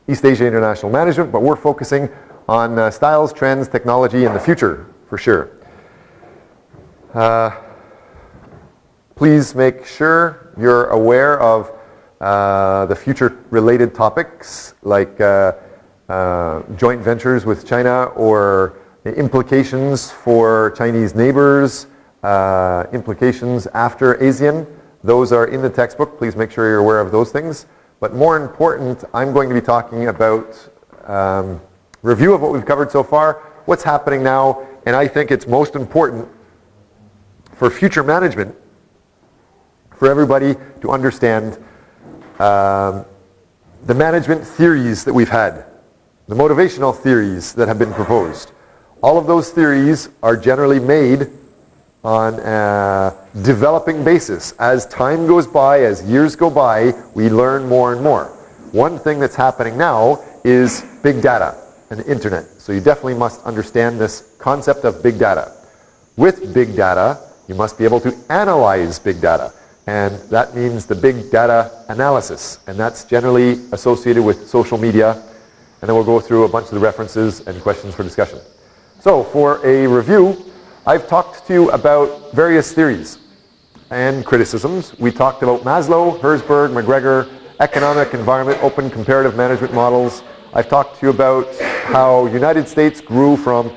East Asia International Management, but we're focusing on styles, trends, technology, and the future, for sure. Please make sure you're aware of the future-related topics like joint ventures with China or the implications for Chinese neighbors, implications after ASEAN. Those are in the textbook. Please make sure you're aware of those things. But more important, I'm going to be talking about review of what we've covered so far, what's happening now, and I think it's most important for future management for everybody to understand the management theories that we've had, the motivational theories that have been proposed. All of those theories are generally made on a developing basis. As time goes by, as years go by, we learn more and more. One thing that's happening now is big data and the internet. So you definitely must understand this concept of big data. With big data, you must be able to analyze big data. And that means the big data analysis. And that's generally associated with social media. And then we'll go through a bunch of the references and questions for discussion. So for a review, I've talked to you about various theories and criticisms. We talked about Maslow, Herzberg, McGregor, economic, environment, open comparative management models. I've talked to you about how United States grew from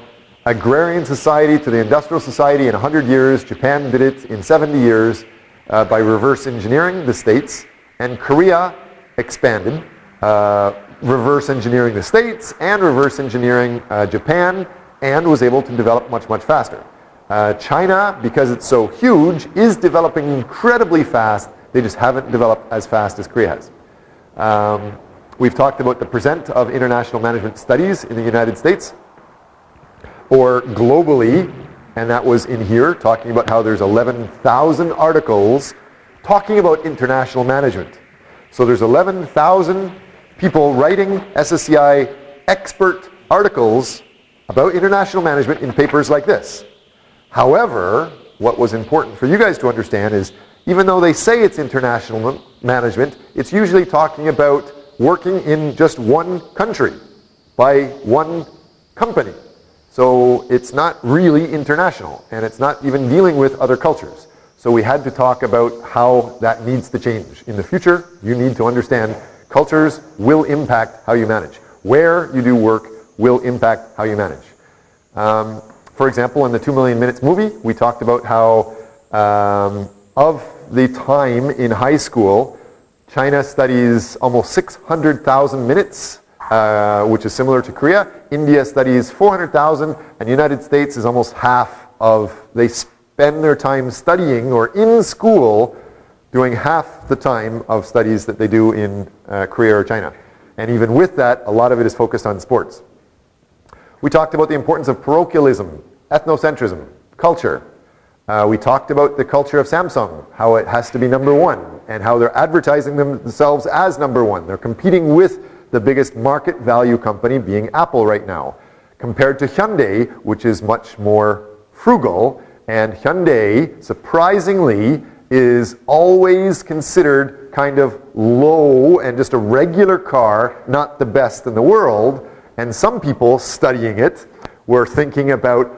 agrarian society to the industrial society in 100 years. Japan did it in 70 years by reverse engineering the states. And Korea expanded, reverse engineering the states and reverse engineering Japan, and was able to develop much, much faster. China, because it's so huge, is developing incredibly fast. They just haven't developed as fast as Korea has. We've talked about the percent of international management studies in the United States, or globally, and that was in here, talking about how there's 11,000 articles talking about international management. So there's 11,000 people writing SSCI expert articles about international management in papers like this. However, what was important for you guys to understand is, even though they say it's international management, it's usually talking about working in just one country by one company. So it's not really international, and it's not even dealing with other cultures. So we had to talk about how that needs to change. In the future, you need to understand cultures will impact how you manage. Where you do work will impact how you manage. For example, in the 2 Million Minutes movie, we talked about how of the time in high school, China studies almost 600,000 minutes, which is similar to Korea. India studies 400,000, and the United States is almost half of, they spend their time studying or in school doing half the time of studies that they do in Korea or China. And even with that, a lot of it is focused on sports. We talked about the importance of parochialism, ethnocentrism, culture. We talked about the culture of Samsung, how it has to be number one, and how they're advertising themselves as number one. They're competing with the biggest market value company, being Apple right now, compared to Hyundai, which is much more frugal. And Hyundai, surprisingly, is always considered kind of low and just a regular car, not the best in the world. And some people studying it were thinking about,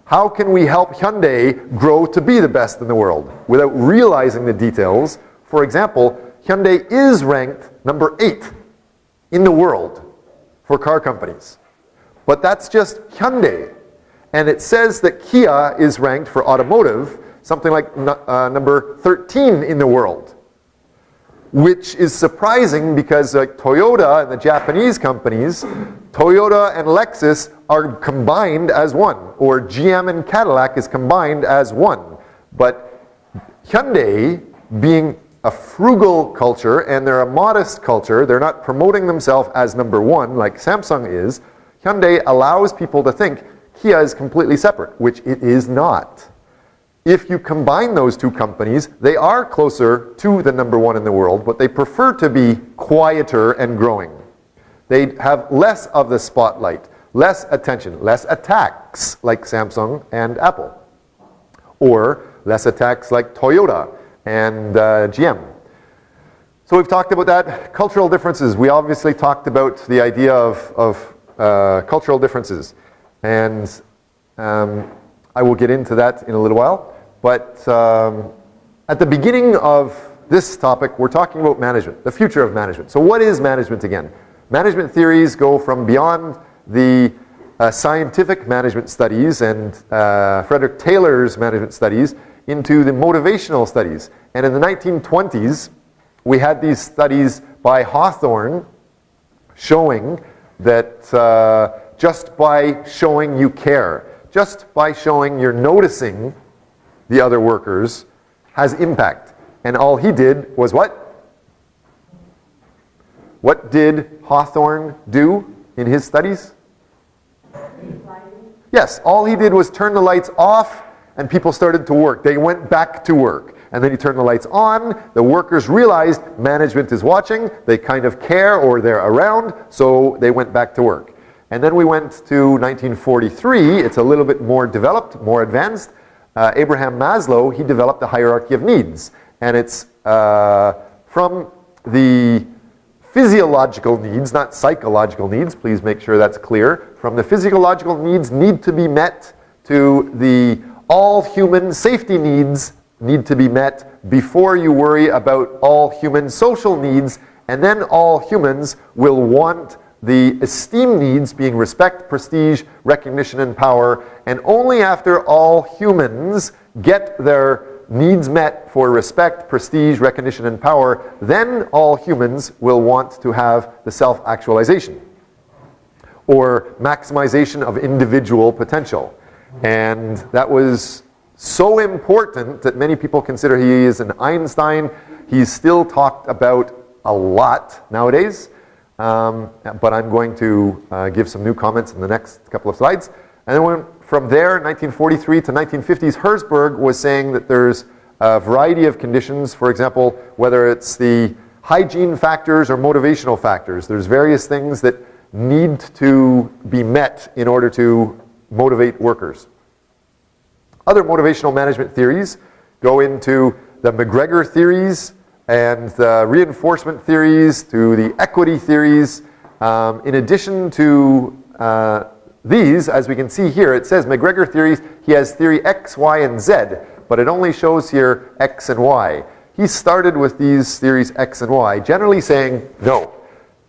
how can we help Hyundai grow to be the best in the world without realizing the details? For example, Hyundai is ranked number 8 in the world for car companies. But that's just Hyundai. And it says that Kia is ranked for automotive something like number 13 in the world, which is surprising because like Toyota and the Japanese companies, Toyota and Lexus are combined as one, or GM and Cadillac is combined as one. But Hyundai, being a frugal culture and they're a modest culture, they're not promoting themselves as number one like Samsung is, Hyundai allows people to think Kia is completely separate, which it is not. If you combine those two companies, they are closer to the number one in the world, but they prefer to be quieter and growing. They have less of the spotlight, less attention, less attacks like Samsung and Apple, or less attacks like Toyota and GM. So we've talked about that. Cultural differences. We obviously talked about the idea of cultural differences. And I will get into that in a little while. But at the beginning of this topic, we're talking about management, the future of management. So what is management again? Management theories go from beyond the scientific management studies and Frederick Taylor's management studies into the motivational studies. And in the 1920s, we had these studies by Hawthorne showing that just by showing you care, just by showing you're noticing the other workers has impact. And all he did was what? What did Hawthorne do in his studies? Yes, all he did was turn the lights off and people started to work. They went back to work. And then he turned the lights on. The workers realized management is watching. They kind of care or they're around, so they went back to work. And then we went to 1943. It's a little bit more developed, more advanced. Abraham Maslow, he developed the hierarchy of needs. And it's from the physiological needs, not psychological needs. Please make sure that's clear. From the physiological needs need to be met to the all human safety needs need to be met before you worry about all human social needs, and then all humans will want the esteem needs being respect, prestige, recognition, and power, and only after all humans get their needs met for respect, prestige, recognition, and power, then all humans will want to have the self-actualization or maximization of individual potential. And that was so important that many people consider he is an Einstein. He's still talked about a lot nowadays, but I'm going to give some new comments in the next couple of slides. And then from there, 1943 to 1950s, Herzberg was saying that there's a variety of conditions. For example, whether it's the hygiene factors or motivational factors. There's various things that need to be met in order to motivate workers. Other motivational management theories go into the McGregor theories and the reinforcement theories to the equity theories. In addition to these, as we can see here, it says McGregor theories, he has theory X, Y, and Z, but it only shows here X and Y. He started with these theories X and Y, generally saying, no,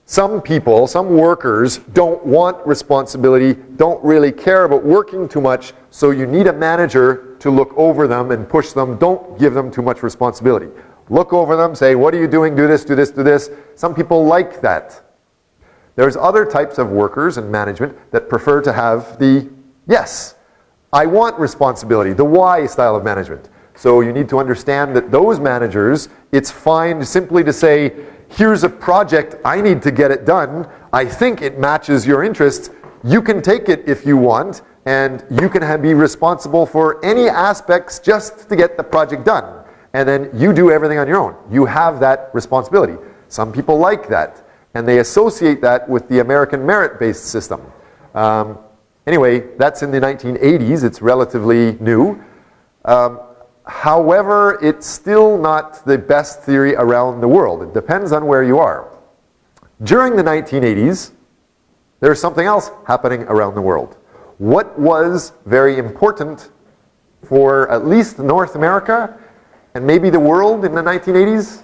some people, some workers don't want responsibility, don't really care about working too much, so you need a manager to look over them and push them. Don't give them too much responsibility. Look over them, say, what are you doing? Do this, do this, do this. Some people like that. There's other types of workers and management that prefer to have the yes, I want responsibility, the Y style of management. So you need to understand that those managers, it's fine simply to say, here's a project, I need to get it done. I think it matches your interests. You can take it if you want, and you can be responsible for any aspects just to get the project done. And then you do everything on your own. You have that responsibility. Some people like that, and they associate that with the American merit-based system. Anyway, that's in the 1980s. It's relatively new. However, it's still not the best theory around the world. It depends on where you are. During the 1980s, there's something else happening around the world. What was very important for at least North America and maybe the world in the 1980s?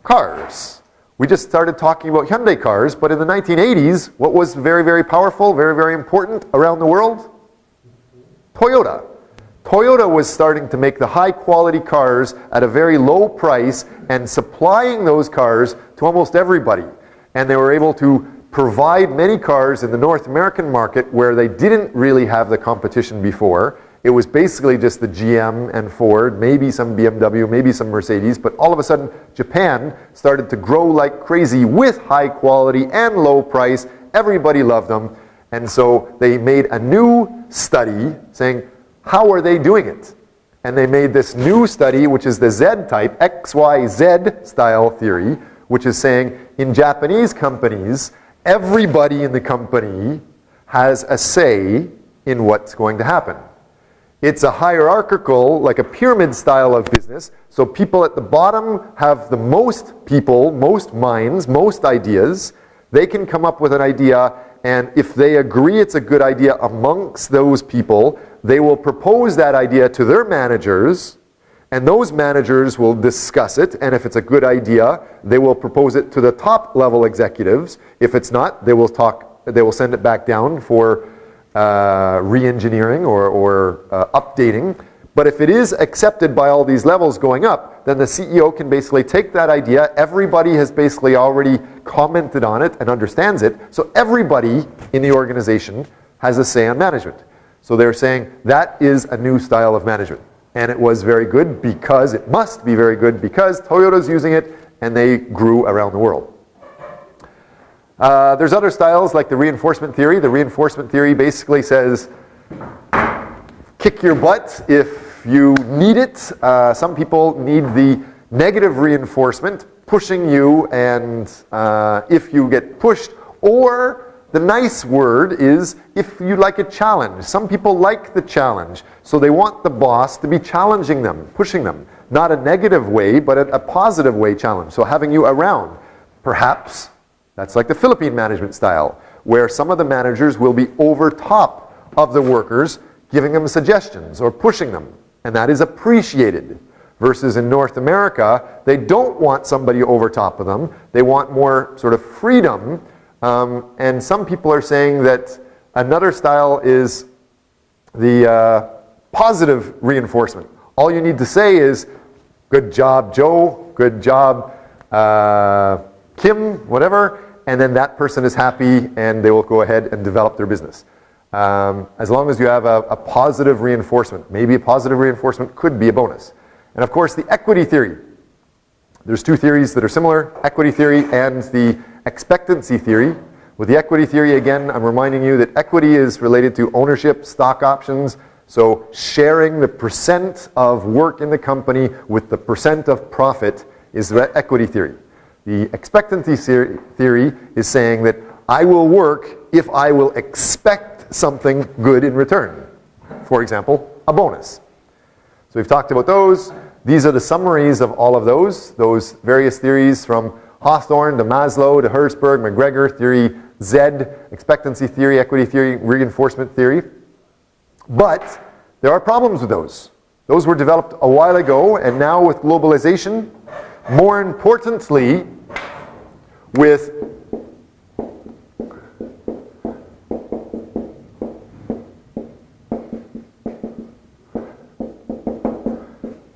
Cars. We just started talking about Hyundai cars, but in the 1980s, what was very, very powerful, very, very important around the world? Toyota. Toyota was starting to make the high-quality cars at a very low price and supplying those cars to almost everybody. And they were able to provide many cars in the North American market where they didn't really have the competition before. It was basically just the GM and Ford, maybe some BMW, maybe some Mercedes, but all of a sudden Japan started to grow like crazy with high quality and low price. Everybody loved them. And so they made a new study saying, how are they doing it? And they made this new study, which is the Z-type, XYZ style theory, which is saying in Japanese companies, everybody in the company has a say in what's going to happen. It's a hierarchical, like a pyramid style of business. So people at the bottom have the most people, most minds, most ideas. They can come up with an idea, and if they agree it's a good idea amongst those people, they will propose that idea to their managers, and those managers will discuss it, and if it's a good idea, they will propose it to the top level executives. If it's not, they will send it back down for re-engineering or updating. But if it is accepted by all these levels going up, then the CEO can basically take that idea. Everybody has basically already commented on it and understands it. So everybody in the organization has a say on management. So they're saying that is a new style of management. And it was very good because, it must be very good because Toyota's using it and they grew around the world. There's other styles like the reinforcement theory. The reinforcement theory basically says, kick your butt if you need it. Some people need the negative reinforcement, pushing you, and if you get pushed. Or the nice word is if you like a challenge. Some people like the challenge, so they want the boss to be challenging them, pushing them. Not a negative way, but a positive way challenge. So having you around. Perhaps that's like the Philippine management style, where some of the managers will be over top of the workers, giving them suggestions or pushing them, and that is appreciated. Versus in North America, they don't want somebody over top of them. They want more sort of freedom, and some people are saying that another style is the positive reinforcement. All you need to say is, good job, Joe, good job, Kim, whatever, and then that person is happy and they will go ahead and develop their business. As long as you have a positive reinforcement. Maybe a positive reinforcement could be a bonus. And of course, the equity theory. There's two theories that are similar, equity theory and the expectancy theory. With the equity theory, again, I'm reminding you that equity is related to ownership, stock options, so sharing the percent of work in the company with the percent of profit is the equity theory. The expectancy theory is saying that I will work if I will expect something good in return. For example, a bonus. So we've talked about those. These are the summaries of all of those various theories from Hawthorne to Maslow to Herzberg, McGregor, theory Z, expectancy theory, equity theory, reinforcement theory. But there are problems with those. Those were developed a while ago, and now with globalization, more importantly, with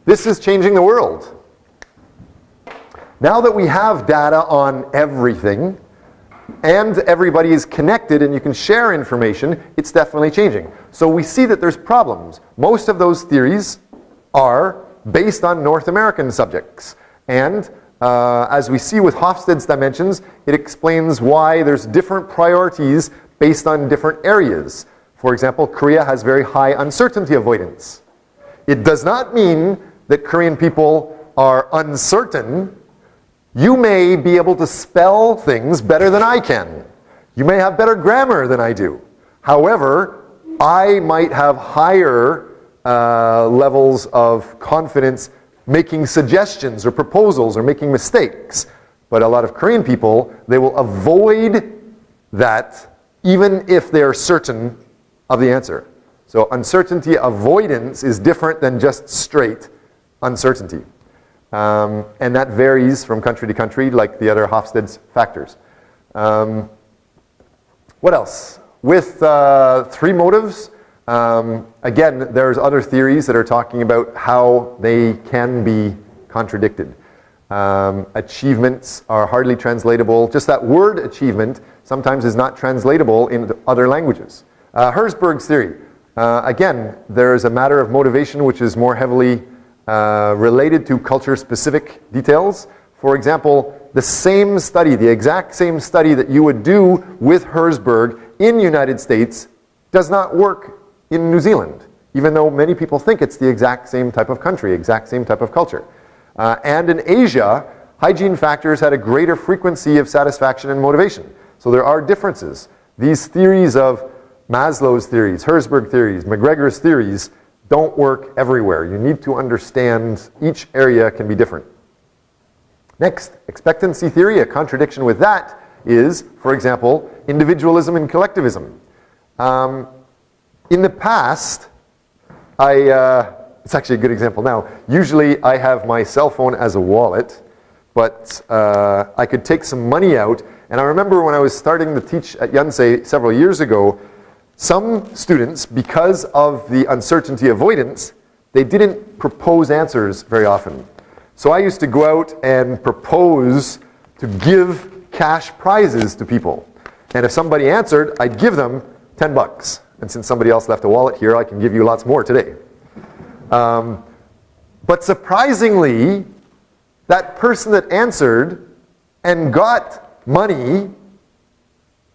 this is changing the world. Now that we have data on everything, and everybody is connected and you can share information, it's definitely changing. So we see that there's problems. Most of those theories are based on North American subjects. And as we see with Hofstede's dimensions, it explains why there's different priorities based on different areas. For example, Korea has very high uncertainty avoidance. It does not mean that Korean people are uncertain. You may be able to spell things better than I can. You may have better grammar than I do. However, I might have higher levels of confidence making suggestions or proposals or making mistakes. But a lot of Korean people, they will avoid that even if they are certain of the answer. So uncertainty avoidance is different than just straight uncertainty. And that varies from country to country, like the other Hofstede's factors. What else? With three motives, again, there's other theories that are talking about how they can be contradicted. Achievements are hardly translatable. Just that word achievement sometimes is not translatable in other languages. Herzberg's theory. Again, there's a matter of motivation which is more heavily related to culture-specific details. For example, the same study, the exact same study that you would do with Herzberg in the United States does not work in New Zealand, even though many people think it's the exact same type of country, exact same type of culture. And in Asia, hygiene factors had a greater frequency of satisfaction and motivation. So there are differences. These theories of Maslow's theories, Herzberg theories, McGregor's theories don't work everywhere. You need to understand each area can be different. Next, expectancy theory. A contradiction with that is, for example, individualism and collectivism. In the past, it's actually a good example now. Usually I have my cell phone as a wallet, but I could take some money out. And I remember when I was starting to teach at Guanxi several years ago, some students, because of the uncertainty avoidance, they didn't propose answers very often. So I used to go out and propose to give cash prizes to people. And if somebody answered, I'd give them 10 bucks. And since somebody else left a wallet here, I can give you lots more today. But surprisingly, that person that answered and got money,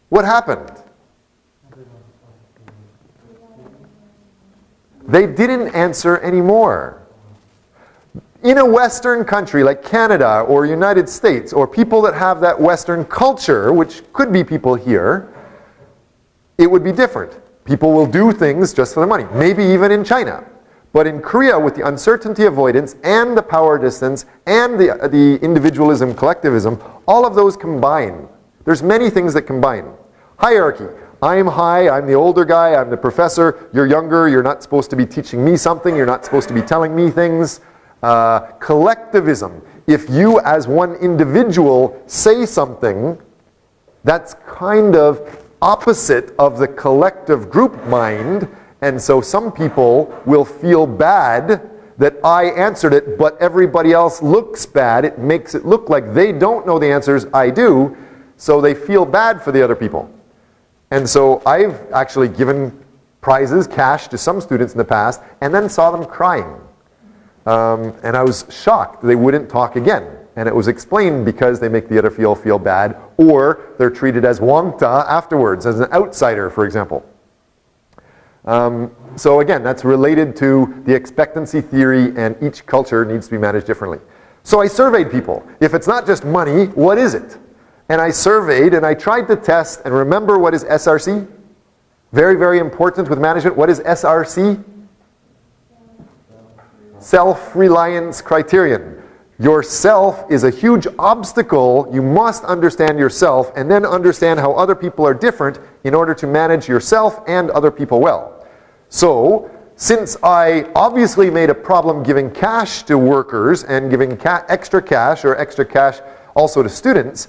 what happened? They didn't answer anymore. In a Western country like Canada or United States, or people that have that Western culture, which could be people here, it would be different. People will do things just for the money, maybe even in China. But in Korea, with the uncertainty avoidance and the power distance and the individualism, collectivism, all of those combine. There's many things that combine. Hierarchy. I'm high, I'm the older guy, I'm the professor, you're younger, you're not supposed to be teaching me something, you're not supposed to be telling me things. Collectivism. If you as one individual say something, that's kind of opposite of the collective group mind, and so some people will feel bad that I answered it, but everybody else looks bad. It makes it look like they don't know the answers, I do, so they feel bad for the other people. And so I've actually given prizes, cash, to some students in the past, and then saw them crying. And I was shocked they wouldn't talk again. And it was explained because they make the other feel bad, or they're treated as wangta afterwards, as an outsider, for example. So again, that's related to the expectancy theory, and each culture needs to be managed differently. So I surveyed people. If it's not just money, what is it? And I surveyed, and I tried to test, and remember what is SRC? Very, very important with management. What is SRC? Self-reliance criterion. Yourself is a huge obstacle. You must understand yourself and then understand how other people are different in order to manage yourself and other people well. So, since I obviously made a problem giving cash to workers and giving extra cash also to students,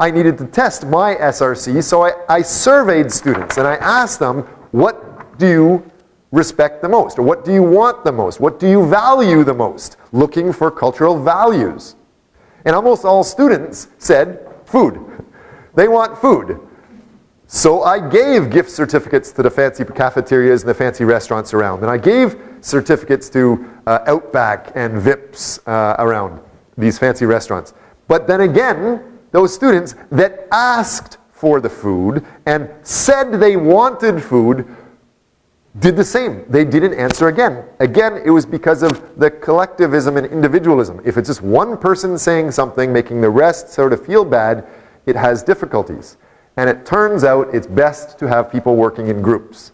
I needed to test my SRC, so I surveyed students and I asked them, what do you respect the most? Or what do you want the most? What do you value the most? Looking for cultural values. And almost all students said food. They want food. So I gave gift certificates to the fancy cafeterias and the fancy restaurants around. And I gave certificates to Outback and Vips around these fancy restaurants. But then again, those students that asked for the food and said they wanted food did the same. They didn't answer again. Again, it was because of the collectivism and individualism. If it's just one person saying something, making the rest sort of feel bad, it has difficulties. And it turns out it's best to have people working in groups.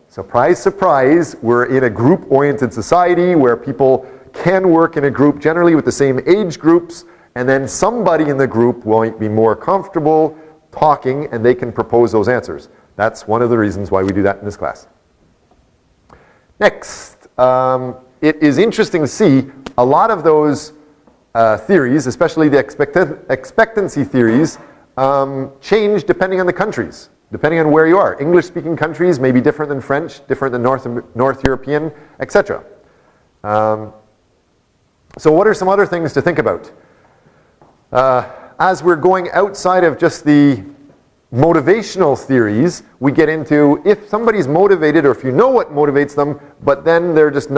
Surprise, surprise, we're in a group-oriented society where people can work in a group, generally with the same age groups, and then somebody in the group will be more comfortable talking and they can propose those answers. That's one of the reasons why we do that in this class. Next, it is interesting to see a lot of those theories, especially the expectancy theories, change depending on the countries, depending on where you are. English-speaking countries may be different than French, different than North European, etc. So what are some other things to think about? As we're going outside of just the motivational theories, we get into if somebody's motivated, or if you know what motivates them, but then they're just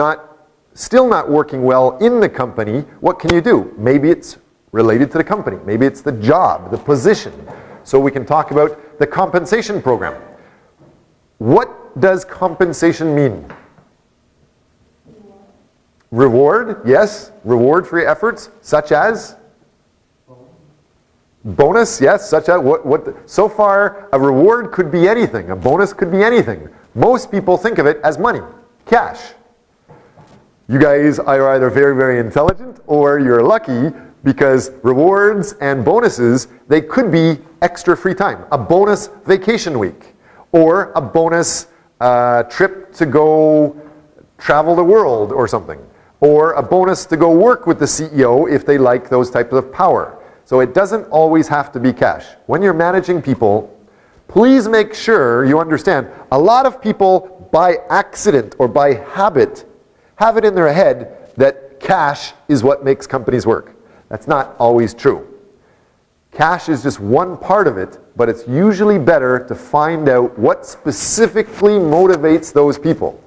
still not working well in the company, what can you do? Maybe it's related to the company. Maybe it's the job, the position. So we can talk about the compensation program. What does compensation mean? Reward, yes. Reward for your efforts, such as? Bonus, yes, such as so far a reward could be anything, a bonus could be anything. Most people think of it as money, cash. You guys are either very, very intelligent or you're lucky, because rewards and bonuses, they could be extra free time. A bonus vacation week, or a bonus trip to go travel the world or something, or a bonus to go work with the CEO if they like those types of power. So it doesn't always have to be cash. When you're managing people, please make sure you understand, a lot of people by accident or by habit have it in their head that cash is what makes companies work. That's not always true. Cash is just one part of it, but it's usually better to find out what specifically motivates those people.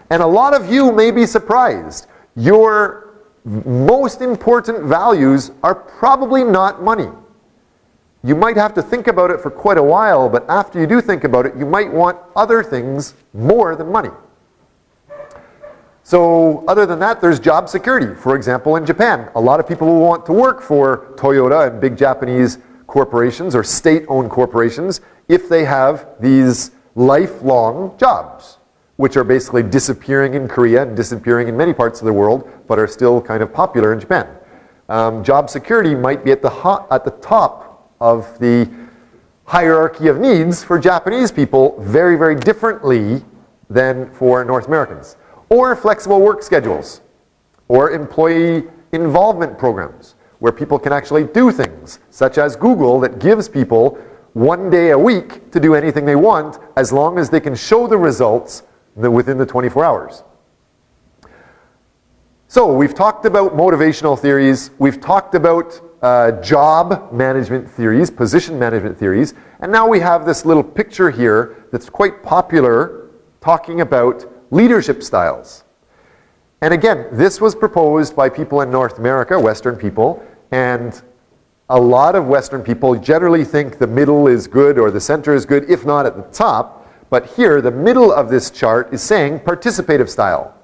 And a lot of you may be surprised. Your most important values are probably not money. You might have to think about it for quite a while, but after you do think about it, you might want other things more than money. So other than that, there's job security. For example, in Japan, a lot of people will want to work for Toyota and big Japanese corporations or state-owned corporations if they have these lifelong jobs, which are basically disappearing in Korea and disappearing in many parts of the world, but are still kind of popular in Japan. Job security might be at the top of the hierarchy of needs for Japanese people very, very differently than for North Americans. Or flexible work schedules, or employee involvement programs, where people can actually do things, such as Google, that gives people 1 day a week to do anything they want, as long as they can show the results within the 24 hours. So we've talked about motivational theories, we've talked about job management theories, position management theories, and now we have this little picture here that's quite popular, talking about leadership styles. And again, this was proposed by people in North America, Western people, and a lot of Western people generally think the middle is good or the center is good, if not at the top. But here, the middle of this chart is saying participative style.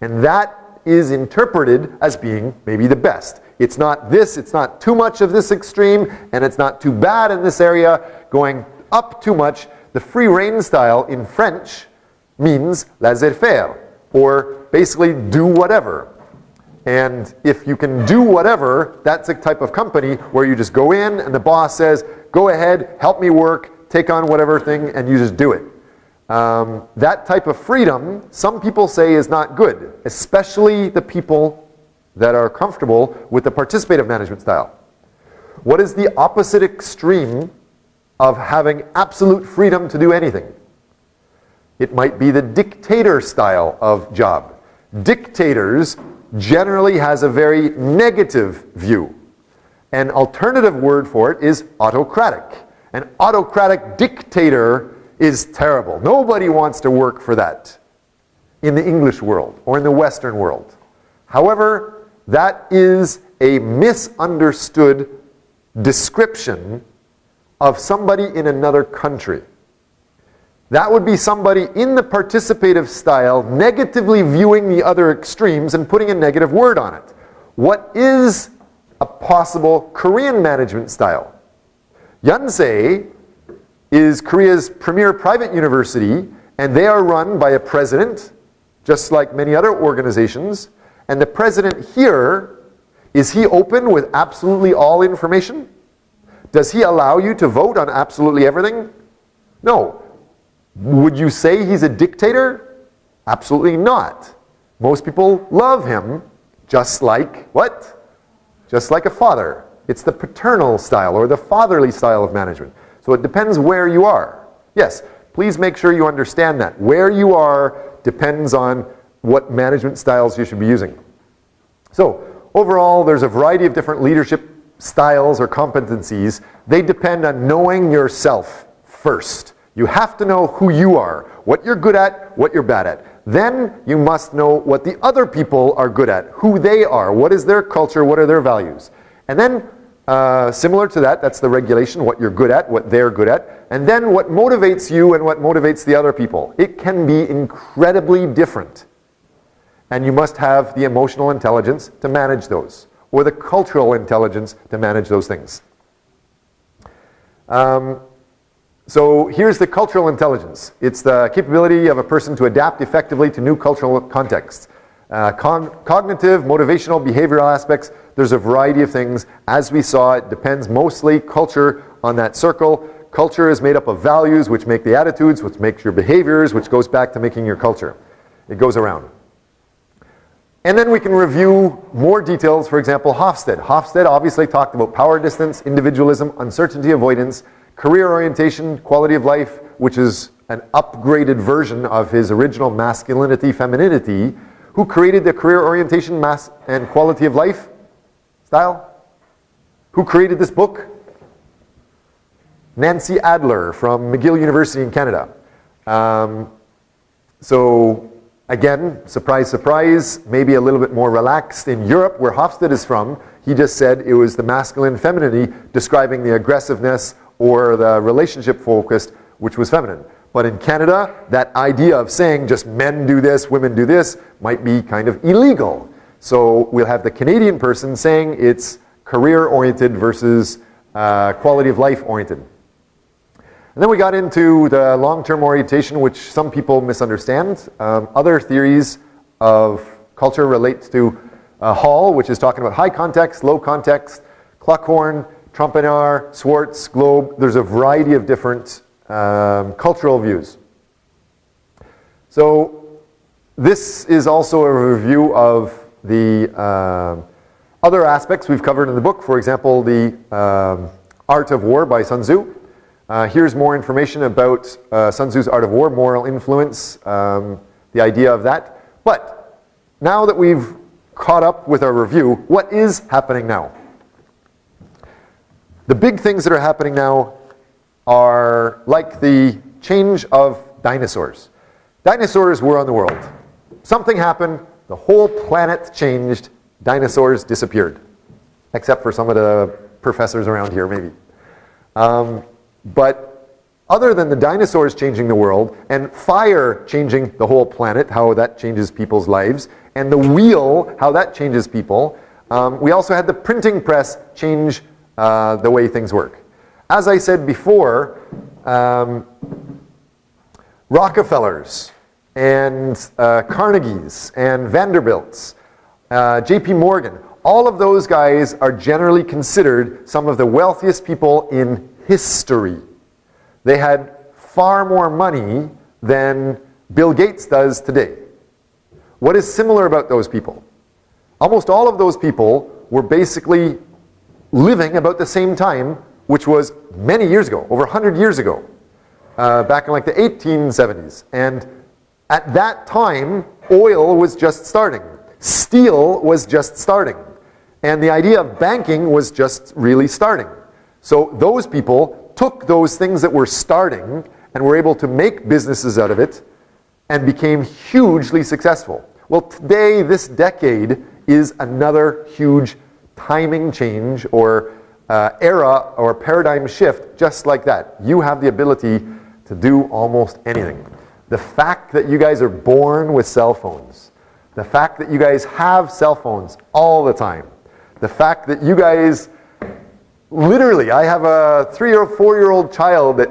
And that is interpreted as being maybe the best. It's not this, it's not too much of this extreme, and it's not too bad in this area, going up too much. The free rein style in French means laissez-faire, or basically do whatever. And if you can do whatever, that's a type of company where you just go in and the boss says, go ahead, help me work, take on whatever thing, and you just do it. That type of freedom, some people say, is not good, especially the people that are comfortable with the participative management style. What is the opposite extreme of having absolute freedom to do anything? It might be the dictator style of job. Dictators generally has a very negative view. An alternative word for it is autocratic. An autocratic dictator is terrible. Nobody wants to work for that in the English world or in the Western world. However, that is a misunderstood description of somebody in another country. That would be somebody in the participative style negatively viewing the other extremes and putting a negative word on it. What is a possible Korean management style? Yonsei is Korea's premier private university, and they are run by a president, just like many other organizations. And the president here, is he open with absolutely all information? Does he allow you to vote on absolutely everything? No. Would you say he's a dictator? Absolutely not. Most people love him, just like what? Just like a father. It's the paternal style or the fatherly style of management. So it depends where you are. Yes, please make sure you understand that. Where you are depends on what management styles you should be using. So overall, there's a variety of different leadership styles or competencies. They depend on knowing yourself first. You have to know who you are, what you're good at, what you're bad at. Then you must know what the other people are good at, who they are, what is their culture, what are their values. And then, similar to that, that's the regulation, what you're good at, what they're good at. And then what motivates you and what motivates the other people. It can be incredibly different. And you must have the emotional intelligence to manage those, or the cultural intelligence to manage those things. So here's the cultural intelligence. It's the capability of a person to adapt effectively to new cultural contexts. Cognitive, motivational, behavioral aspects, there's a variety of things. As we saw, it depends mostly culture on that circle. Culture is made up of values, which make the attitudes, which makes your behaviors, which goes back to making your culture. It goes around. And then we can review more details. For example, Hofstede. Hofstede obviously talked about power distance, individualism, uncertainty avoidance, career orientation, quality of life, which is an upgraded version of his original masculinity, femininity. Who created the career orientation, mass, and quality of life style? Who created this book? Nancy Adler from McGill University in Canada. So again, surprise, surprise, maybe a little bit more relaxed in Europe, where Hofstede is from. He just said it was the masculine femininity describing the aggressiveness or the relationship focused, which was feminine. But in Canada, that idea of saying just men do this, women do this, might be kind of illegal. So we'll have the Canadian person saying it's career-oriented versus quality of life-oriented. And then we got into the long-term orientation, which some people misunderstand. Other theories of culture relate to Hall, which is talking about high context, low context, Cluckhorn, Trompenaar, Swartz, Globe. There's a variety of different cultural views. So this is also a review of the other aspects we've covered in the book. For example, the Art of War by Sun Tzu. Here's more information about Sun Tzu's Art of War, moral influence, the idea of that. But now that we've caught up with our review, what is happening now? The big things that are happening now are like the change of dinosaurs. Dinosaurs were on the world. Something happened, the whole planet changed, dinosaurs disappeared. Except for some of the professors around here, maybe. But other than the dinosaurs changing the world, and fire changing the whole planet, how that changes people's lives, and the wheel, how that changes people, we also had the printing press change the way things work. As I said before, Rockefellers and Carnegies and Vanderbilts, JP Morgan, all of those guys are generally considered some of the wealthiest people in history. They had far more money than Bill Gates does today. What is similar about those people? Almost all of those people were basically living about the same time, which was many years ago, over 100 years ago, back in like the 1870s. And at that time, oil was just starting. Steel was just starting. And the idea of banking was just really starting. So those people took those things that were starting and were able to make businesses out of it and became hugely successful. Well, today, this decade is another huge timing change or era or paradigm shift just like that. You have the ability to do almost anything. The fact that you guys are born with cell phones, the fact that you guys have cell phones all the time, the fact that you guys, literally, I have a 3 or 4-year-old child that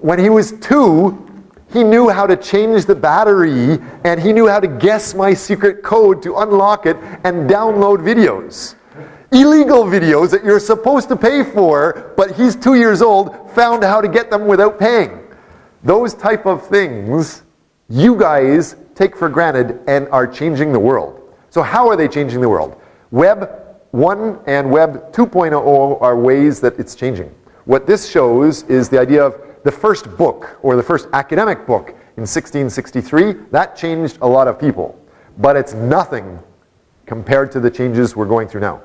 when he was 2, he knew how to change the battery and he knew how to guess my secret code to unlock it and download videos. Illegal videos that you're supposed to pay for, but he's 2 years old, found how to get them without paying. Those type of things you guys take for granted and are changing the world. So how are they changing the world? Web 1 and Web 2.0 are ways that it's changing. What this shows is the idea of the first book, or the first academic book in 1663. That changed a lot of people. But it's nothing compared to the changes we're going through now.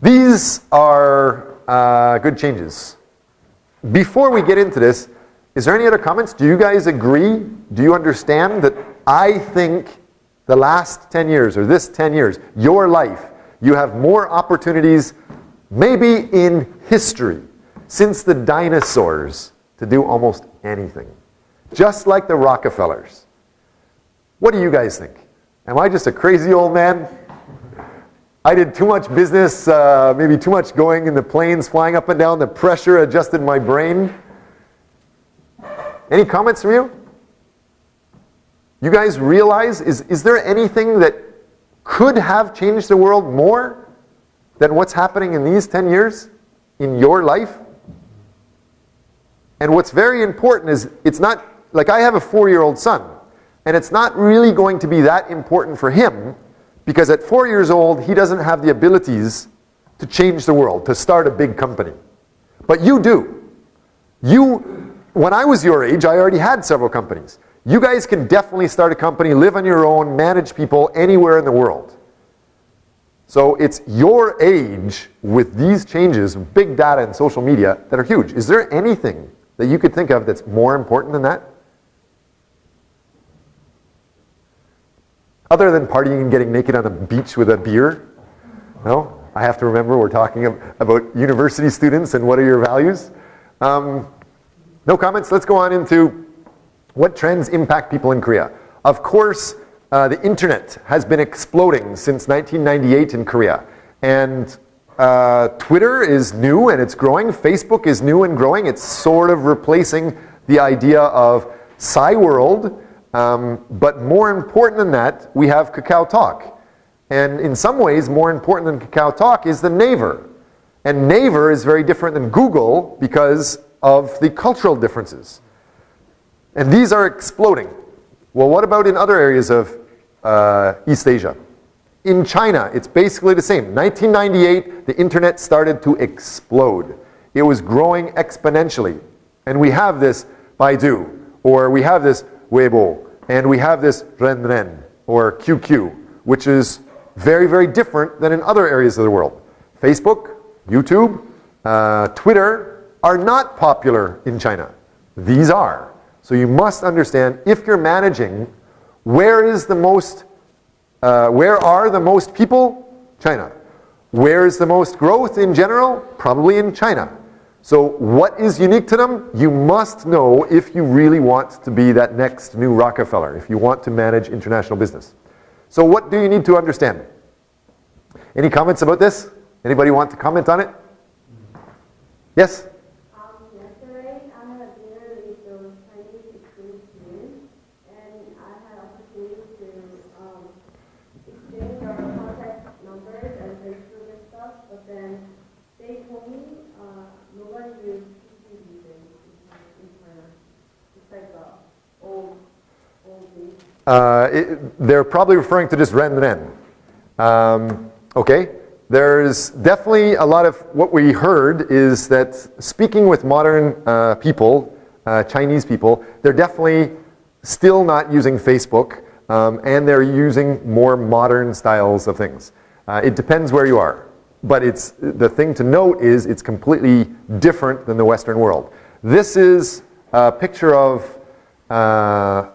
These are good changes. Before we get into this, is there any other comments? Do you guys agree? Do you understand that I think the last 10 years, or this 10 years, your life, you have more opportunities, maybe in history, since the dinosaurs, to do almost anything. Just like the Rockefellers. What do you guys think? Am I just a crazy old man? I did too much business, maybe too much going in the planes, flying up and down, the pressure adjusted my brain. Any comments from you? You guys realize, is there anything that could have changed the world more than what's happening in these 10 years in your life? And what's very important is, it's not, like I have a 4-year-old son, and it's not really going to be that important for him, because at 4 years old, he doesn't have the abilities to change the world, to start a big company. But you do. When I was your age, I already had several companies. You guys can definitely start a company, live on your own, manage people anywhere in the world. So it's your age with these changes, big data and social media, that are huge. Is there anything that you could think of that's more important than that? Other than partying and getting naked on a beach with a beer? No? I have to remember we're talking about university students and what are your values. No comments? Let's go on into what trends impact people in Korea. Of course, the internet has been exploding since 1998 in Korea. And Twitter is new and it's growing. Facebook is new and growing. It's sort of replacing the idea of World. But more important than that, we have Kakao Talk. And in some ways, more important than Kakao Talk is the Naver. And Naver is very different than Google because of the cultural differences. And these are exploding. Well, what about in other areas of East Asia? In China, it's basically the same. 1998, the internet started to explode. It was growing exponentially. And we have this Baidu, or we have this Weibo, and we have this Renren, or QQ, which is very, very different than in other areas of the world. Facebook, YouTube, Twitter are not popular in China. These are. So you must understand, if you're managing, where are the most people? China. Where is the most growth in general? Probably in China. So what is unique to them? You must know if you really want to be that next new Rockefeller, if you want to manage international business. So what do you need to understand? Any comments about this? Anybody want to comment on it? Yes? Yesterday, I had dinner with those Chinese exchange students, and I had opportunity to exchange our contact numbers and Facebook and stuff, but then they told me nobody uses PC these days in China. It's like old thing. They're probably referring to just Renren. Okay. There's definitely a lot of what we heard is that speaking with modern people, Chinese people, they're definitely still not using Facebook, and they're using more modern styles of things. It depends where you are. But the thing to note is it's completely different than the Western world. This is a picture of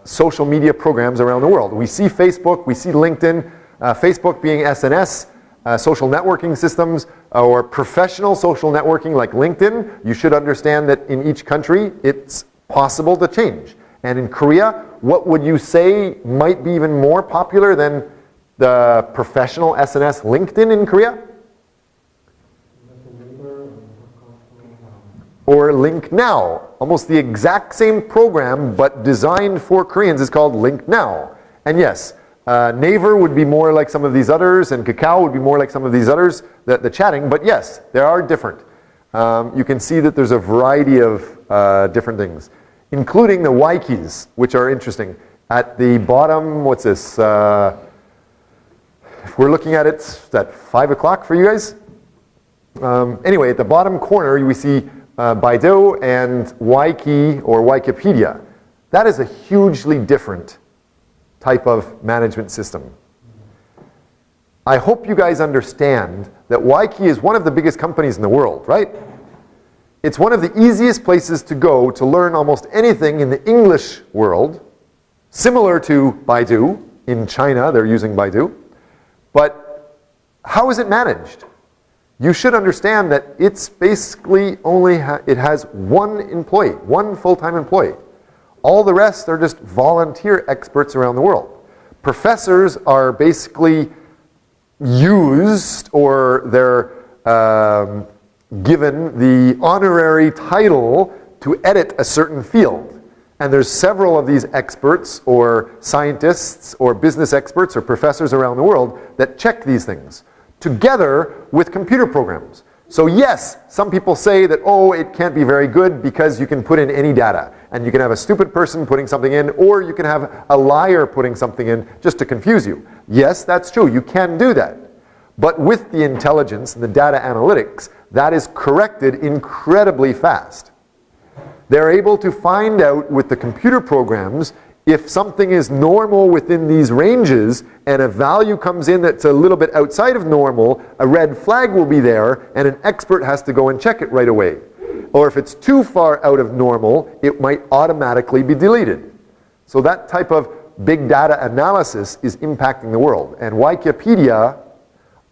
social media programs around the world. We see Facebook, we see LinkedIn, Facebook being SNS, social networking systems, or professional social networking like LinkedIn. You should understand that in each country, it's possible to change. And in Korea, what would you say might be even more popular than the professional SNS LinkedIn in Korea? Or Link Now. Almost the exact same program, but designed for Koreans, is called Link Now. And yes, Naver would be more like some of these others, and Kakao would be more like some of these others, the chatting, but yes, they are different. You can see that there's a variety of different things, including the Y keys, which are interesting. At the bottom, what's this? If we're looking at it, it's at 5 o'clock for you guys. Anyway, at the bottom corner, we see Baidu and Y key or Wikipedia. That is a hugely different type of management system. I hope you guys understand that Guanxi is one of the biggest companies in the world, right? It's one of the easiest places to go to learn almost anything in the English world, similar to Baidu. In China, they're using Baidu. But how is it managed? You should understand that it's basically it has one employee, one full-time employee. All the rest are just volunteer experts around the world. Professors are basically used, or they're given the honorary title to edit a certain field. and there's several of these experts or scientists or business experts or professors around the world that check these things together with computer programs. So yes, some people say that, oh, it can't be very good because you can put in any data. And you can have a stupid person putting something in, or you can have a liar putting something in just to confuse you. Yes, that's true. You can do that. But with the intelligence and the data analytics, that is corrected incredibly fast. They're able to find out with the computer programs if something is normal within these ranges and a value comes in that's a little bit outside of normal, a red flag will be there and an expert has to go and check it right away. Or if it's too far out of normal, it might automatically be deleted. So that type of big data analysis is impacting the world. And Wikipedia,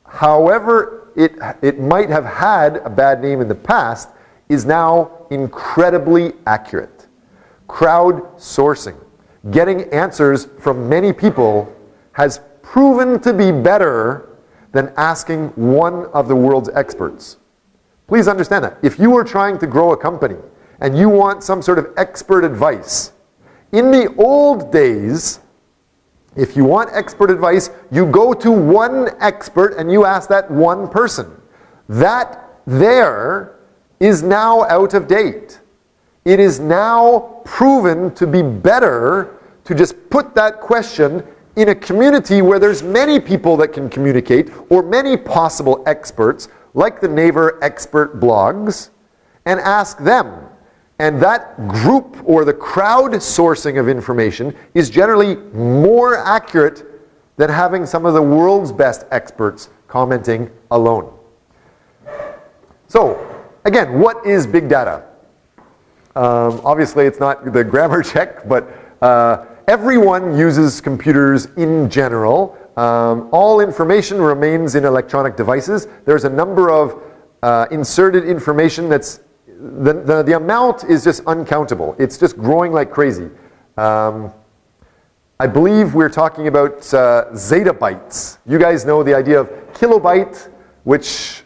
however it might have had a bad name in the past, is now incredibly accurate. Crowdsourcing, getting answers from many people, has proven to be better than asking one of the world's experts. Please understand that. If you are trying to grow a company and you want some sort of expert advice, in the old days, if you want expert advice, you go to one expert and you ask that one person. That there is now out of date. It is now proven to be better to just put that question in a community where there's many people that can communicate, or many possible experts, like the Naver expert blogs, and ask them. And that group, or the crowdsourcing of information, is generally more accurate than having some of the world's best experts commenting alone. So, again, what is big data? Obviously, it's not the grammar check, but everyone uses computers in general. All information remains in electronic devices. There's a number of inserted information that's, the amount is just uncountable. It's just growing like crazy. I believe we're talking about zettabytes. You guys know the idea of kilobyte, which,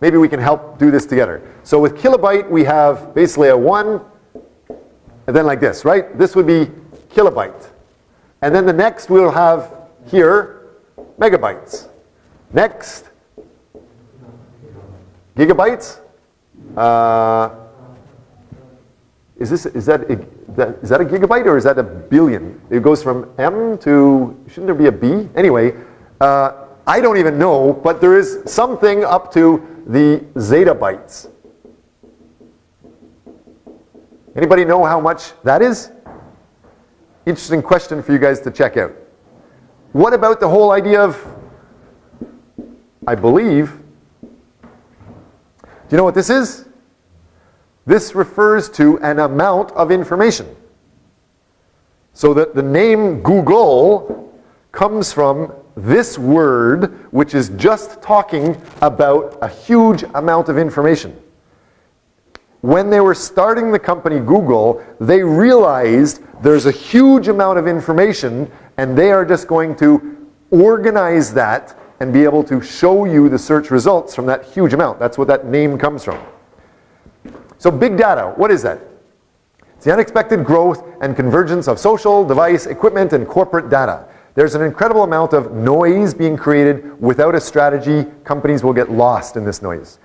maybe we can help do this together. So with kilobyte, we have basically a 1, and then like this, right? This would be kilobyte. And then the next we'll have here megabytes. Next, gigabytes. Is that a gigabyte or is that a billion? It goes from M to, shouldn't there be a B? Anyway, I don't even know, but there is something up to the zettabytes. Anybody know how much that is? Interesting question for you guys to check out. What about the whole idea of, I believe, do you know what this is? This refers to an amount of information. So that the name Google comes from this word, which is just talking about a huge amount of information. When they were starting the company Google, they realized there's a huge amount of information and they are just going to organize that and be able to show you the search results from that huge amount. That's what that name comes from. So big data, what is that? It's the unexpected growth and convergence of social, device, equipment, and corporate data. There's an incredible amount of noise being created. Without a strategy, companies will get lost in this noise.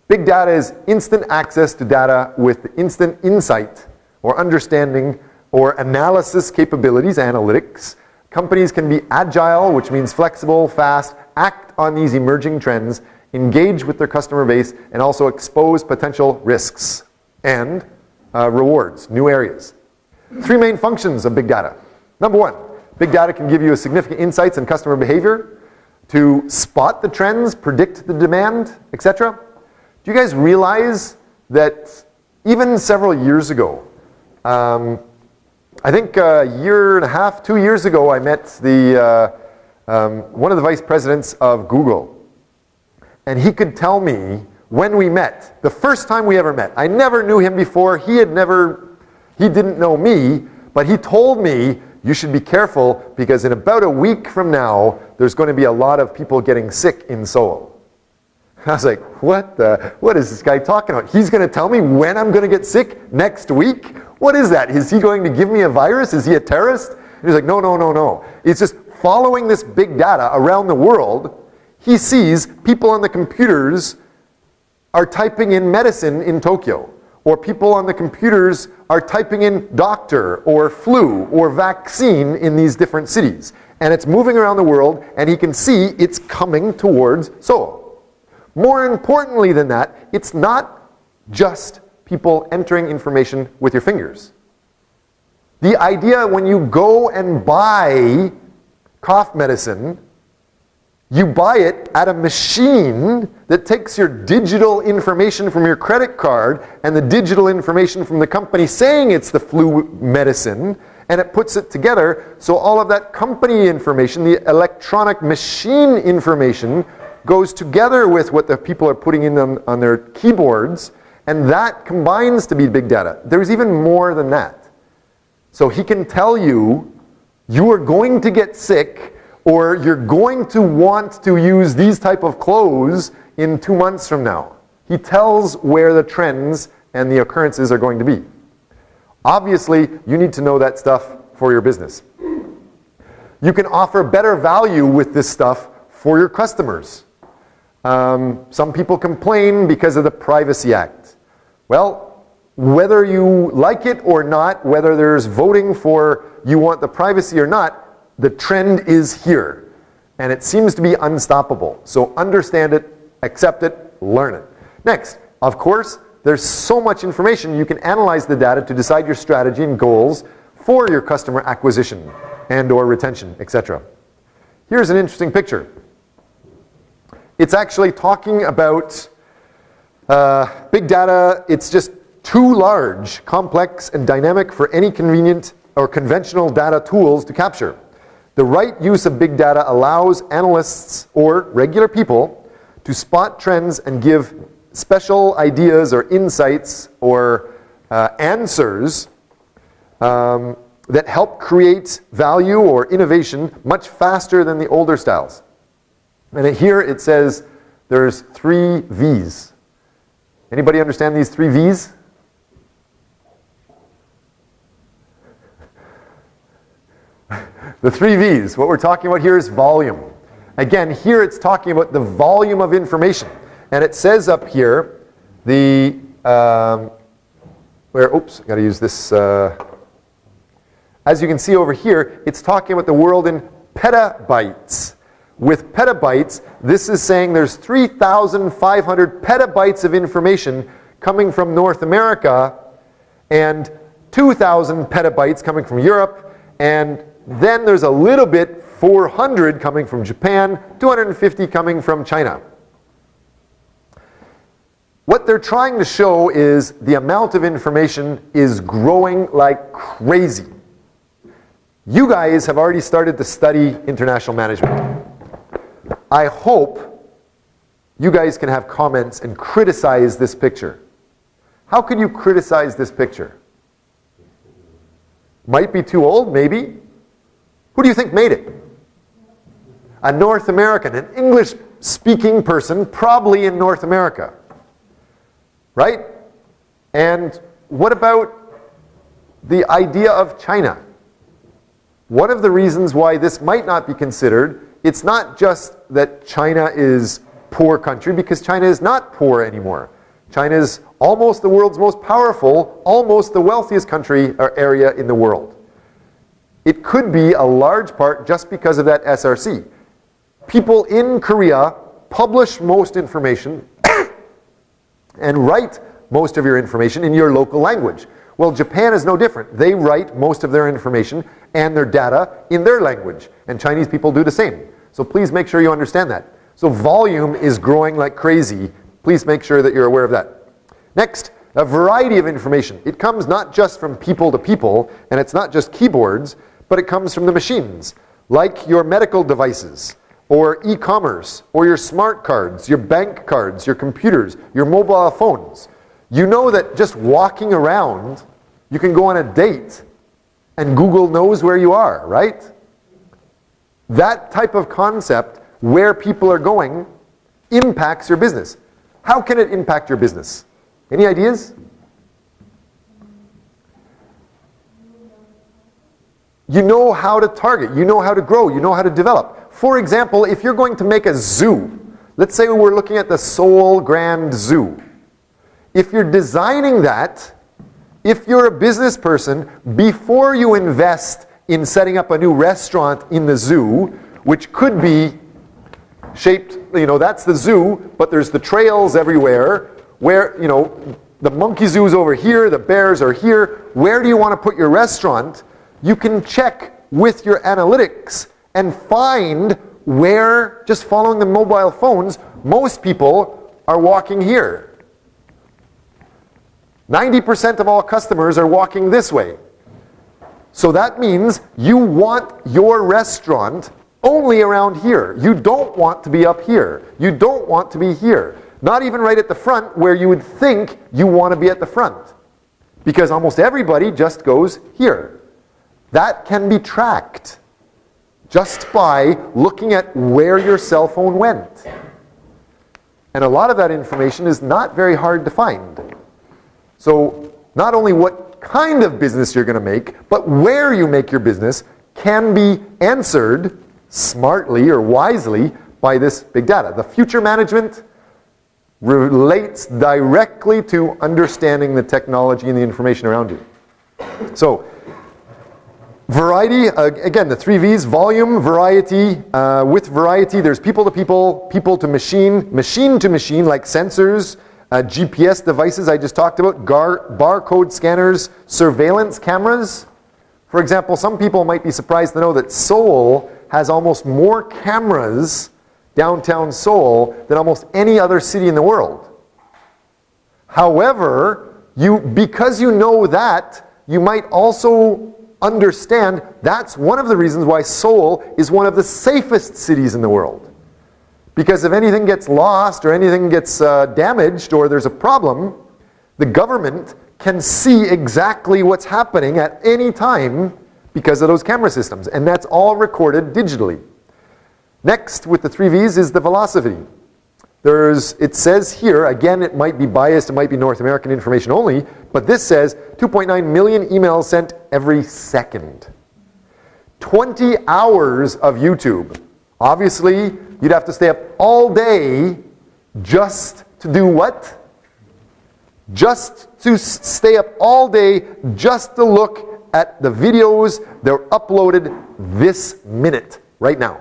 Big data is instant access to data with instant insight or understanding or analysis capabilities, analytics. Companies can be agile, which means flexible, fast, act on these emerging trends, engage with their customer base, and also expose potential risks and rewards, new areas. 3 main functions of big data. Number 1, big data can give you a significant insights in customer behavior to spot the trends, predict the demand, etc. Do you guys realize that even several years ago, I think a year and a half, 2 years ago, I met one of the vice presidents of Google. And he could tell me when we met, the first time we ever met. I never knew him before. He didn't know me, but he told me, you should be careful because in about a week from now, there's going to be a lot of people getting sick in Seoul. I was like, what is this guy talking about? He's going to tell me when I'm going to get sick next week? What is that? Is he going to give me a virus? Is he a terrorist? And he's like, no, no, no, no. It's just following this big data around the world. He sees people on the computers are typing in medicine in Tokyo, or people on the computers are typing in doctor or flu or vaccine in these different cities. And it's moving around the world, and he can see it's coming towards Seoul. More importantly than that, it's not just people entering information with your fingers. The idea when you go and buy cough medicine, you buy it at a machine that takes your digital information from your credit card and the digital information from the company saying it's the flu medicine, and it puts it together. So all of that company information, the electronic machine information, goes together with what the people are putting in them on their keyboards, and that combines to be big data. There's even more than that. So he can tell you, you are going to get sick, or you're going to want to use these type of clothes in 2 months from now. He tells where the trends and the occurrences are going to be. Obviously, you need to know that stuff for your business. You can offer better value with this stuff for your customers. Some people complain because of the Privacy Act. Well, whether you like it or not, whether there's voting for you want the privacy or not, the trend is here, and it seems to be unstoppable. So understand it, accept it, learn it. Next, of course, there's so much information. You can analyze the data to decide your strategy and goals for your customer acquisition and or retention, etc. Here's an interesting picture. It's actually talking about big data. It's just too large, complex, and dynamic for any convenient or conventional data tools to capture. The right use of big data allows analysts or regular people to spot trends and give special ideas or insights or answers that help create value or innovation much faster than the older styles. And here it says there's 3 V's. Anybody understand these 3 V's? The 3 V's, what we're talking about here is volume. Again, here it's talking about the volume of information. And it says up here, oops, got to use this. As you can see over here, it's talking about the world in petabytes. With petabytes, this is saying there's 3,500 petabytes of information coming from North America, and 2,000 petabytes coming from Europe, and then there's a little bit, 400 coming from Japan, 250 coming from China. What they're trying to show is the amount of information is growing like crazy. You guys have already started to study international management. I hope you guys can have comments and criticize this picture. How can you criticize this picture? Might be too old, maybe. Who do you think made it? A North American, an English-speaking person, probably in North America. Right? And what about the idea of China? One of the reasons why this might not be considered, it's not just that China is a poor country, because China is not poor anymore. China is almost the world's most powerful, almost the wealthiest country or area in the world. It could be a large part just because of that SRC. People in Korea publish most information and write most of your information in your local language. Well, Japan is no different. They write most of their information and their data in their language, and Chinese people do the same. So please make sure you understand that. So volume is growing like crazy. Please make sure that you're aware of that. Next, a variety of information. It comes not just from people to people, and it's not just keyboards, but it comes from the machines, like your medical devices, or e-commerce, or your smart cards, your bank cards, your computers, your mobile phones. You know that just walking around, you can go on a date, and Google knows where you are, right? That type of concept, where people are going, impacts your business. How can it impact your business? Any ideas? You know how to target, you know how to grow, you know how to develop. For example, if you're going to make a zoo, let's say we're looking at the Seoul Grand Zoo. If you're designing that, if you're a business person, before you invest in setting up a new restaurant in the zoo, which could be shaped, that's the zoo, but there's the trails everywhere, where, the monkey zoo's over here, the bears are here. Where do you want to put your restaurant? You can check with your analytics and find where, just following the mobile phones, most people are walking here. 90% of all customers are walking this way. So that means you want your restaurant only around here. You don't want to be up here. You don't want to be here. Not even right at the front where you would think you want to be at the front. Because almost everybody just goes here. That can be tracked just by looking at where your cell phone went. And a lot of that information is not very hard to find. So not only what kind of business you're going to make, but where you make your business can be answered smartly or wisely by this big data. The future management relates directly to understanding the technology and the information around you. So, variety, again, the 3 V's, volume, variety. With variety, there's people to people, people to machine, machine to machine, like sensors, GPS devices I just talked about, barcode scanners, surveillance cameras. For example, some people might be surprised to know that Seoul has almost more cameras, downtown Seoul, than almost any other city in the world. However, because you know that, you might also understand that's one of the reasons why Seoul is one of the safest cities in the world. Because if anything gets lost or anything gets damaged or there's a problem, the government can see exactly what's happening at any time because of those camera systems. And that's all recorded digitally. Next, with the 3 V's, is the velocity. It says here, again, it might be biased, it might be North American information only, but this says 2.9 million emails sent every second. 20 hours of YouTube. Obviously, you'd have to stay up all day just to do what? Just to stay up all day just to look at the videos that are uploaded this minute, right now.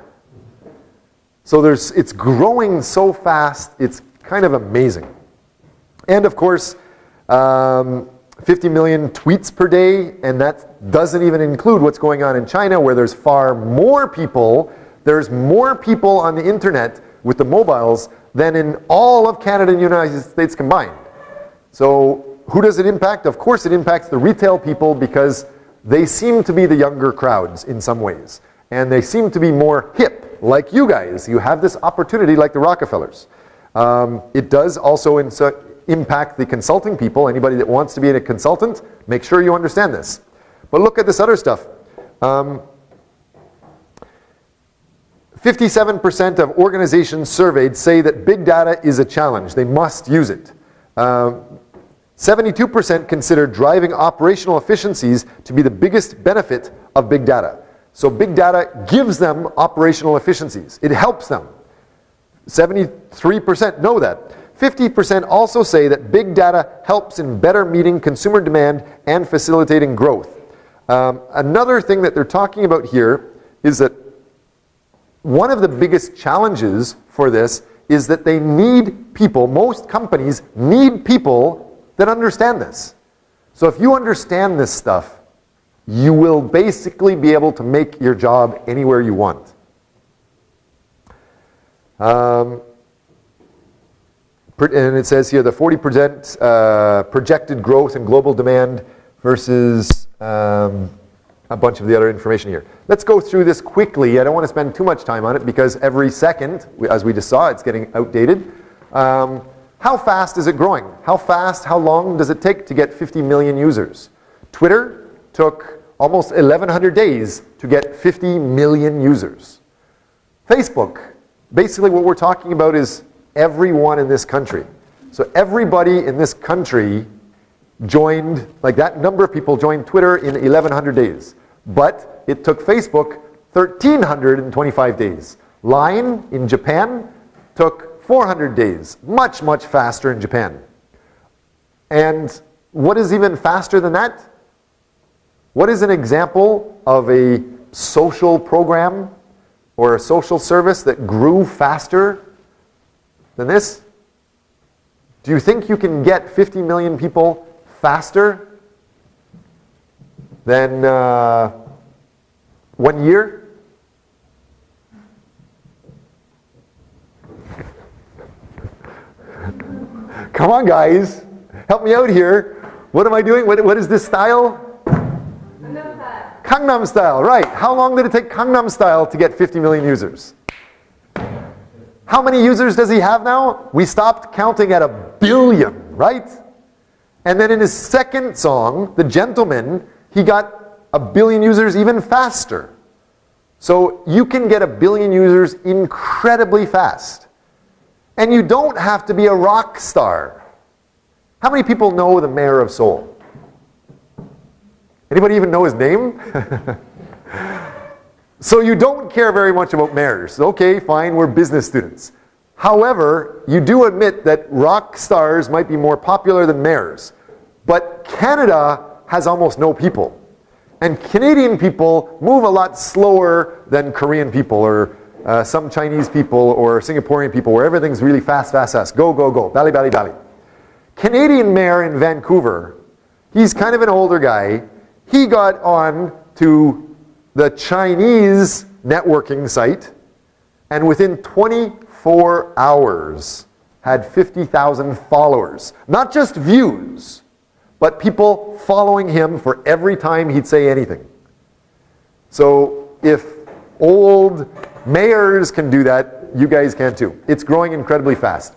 So it's growing so fast, it's kind of amazing. And of course, 50 million tweets per day, and that doesn't even include what's going on in China, where there's far more people. There's more people on the internet with the mobiles than in all of Canada and the United States combined. So who does it impact? Of course it impacts the retail people because they seem to be the younger crowds in some ways. And they seem to be more hip. Like you guys, you have this opportunity like the Rockefellers. It does also impact the consulting people. Anybody that wants to be a consultant, make sure you understand this. But look at this other stuff. 57% of organizations surveyed say that big data is a challenge. They must use it. 72% consider driving operational efficiencies to be the biggest benefit of big data. So big data gives them operational efficiencies. It helps them. 73% know that. 50% also say that big data helps in better meeting consumer demand and facilitating growth. Another thing that they're talking about here is that one of the biggest challenges for this is that they need people, most companies need people that understand this. So if you understand this stuff, you will basically be able to make your job anywhere you want. And it says here the 40% projected growth in global demand versus a bunch of the other information here. Let's go through this quickly. I don't want to spend too much time on it because every second, as we just saw, it's getting outdated. How fast is it growing? How long does it take to get 50 million users? Twitter took almost 1,100 days to get 50 million users. Facebook, basically what we're talking about is everyone in this country. So everybody in this country joined, like that number of people joined Twitter in 1,100 days. But it took Facebook 1,325 days. Line in Japan took 400 days. Much, much faster in Japan. And what is even faster than that? What is an example of a social program or a social service that grew faster than this? Do you think you can get 50 million people faster than 1 year? Come on, guys. Help me out here. What am I doing? What is this style? Gangnam style, right. How long did it take Gangnam style to get 50 million users? How many users does he have now? We stopped counting at 1 billion, right? And then in his second song, The Gentleman, he got 1 billion users even faster. So you can get 1 billion users incredibly fast. And you don't have to be a rock star. How many people know the mayor of Seoul? Anybody even know his name? So you don't care very much about mayors. Okay, fine, we're business students. However, you do admit that rock stars might be more popular than mayors. But Canada has almost no people. And Canadian people move a lot slower than Korean people or some Chinese people or Singaporean people where everything's really fast, fast, fast. Go, go, go. Bally, bally, bally. Canadian mayor in Vancouver, he's kind of an older guy. He got on to the Chinese networking site and within 24 hours had 50,000 followers. Not just views, but people following him for every time he'd say anything. So if old mayors can do that, you guys can too. It's growing incredibly fast.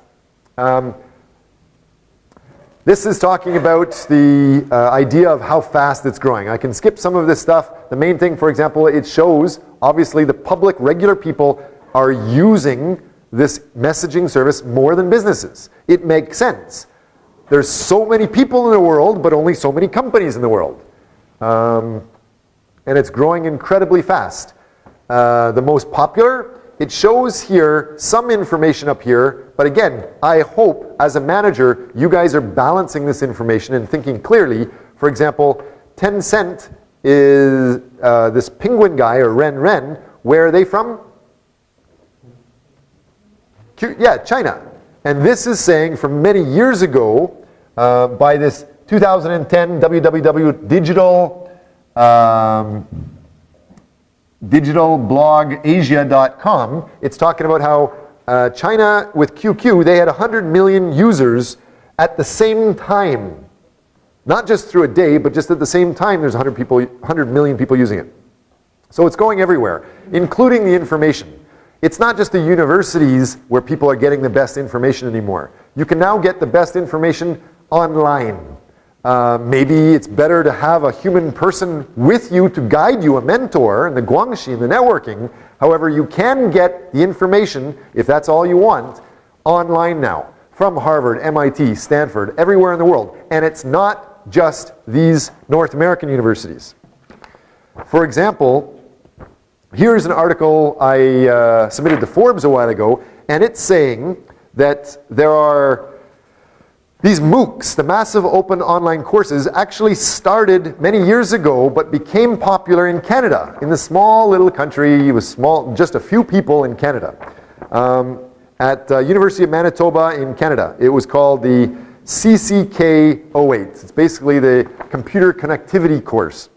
This is talking about the idea of how fast it's growing. I can skip some of this stuff. The main thing, for example, it shows, obviously, the public, regular people are using this messaging service more than businesses. It makes sense. There's so many people in the world, but only so many companies in the world. And it's growing incredibly fast. The most popular, it shows here some information up here, but again, I hope as a manager, you guys are balancing this information and thinking clearly. For example, Tencent is this penguin guy, or Ren. Where are they from? Yeah, China. And this is saying from many years ago, by this 2010 digitalblogasia.com, it's talking about how China with QQ, they had 100 million users at the same time. Not just through a day, but just at the same time there's 100 million people using it. So it's going everywhere, including the information. It's not just the universities where people are getting the best information anymore. You can now get the best information online. Maybe it's better to have a human person with you to guide you, a mentor, in the Guanxi, in the networking. However, you can get the information, if that's all you want, online now. From Harvard, MIT, Stanford, everywhere in the world. And it's not just these North American universities. For example, here's an article I submitted to Forbes a while ago, and it's saying that there are these MOOCs, the massive open online courses, actually started many years ago, but became popular in Canada, in the small little country. It was small, just a few people in Canada. At University of Manitoba in Canada, it was called the CCK08. It's basically the computer connectivity course.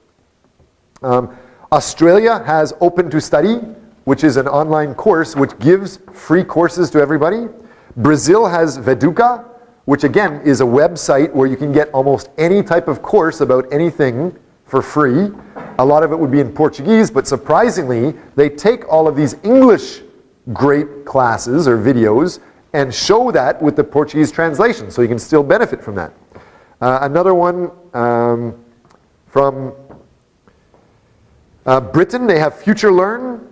Australia has Open to Study, which is an online course which gives free courses to everybody. Brazil has Veduca, which again is a website where you can get almost any type of course about anything for free. A lot of it would be in Portuguese, but surprisingly, they take all of these English great classes or videos and show that with the Portuguese translation, so you can still benefit from that. Another one from Britain, they have Future Learn.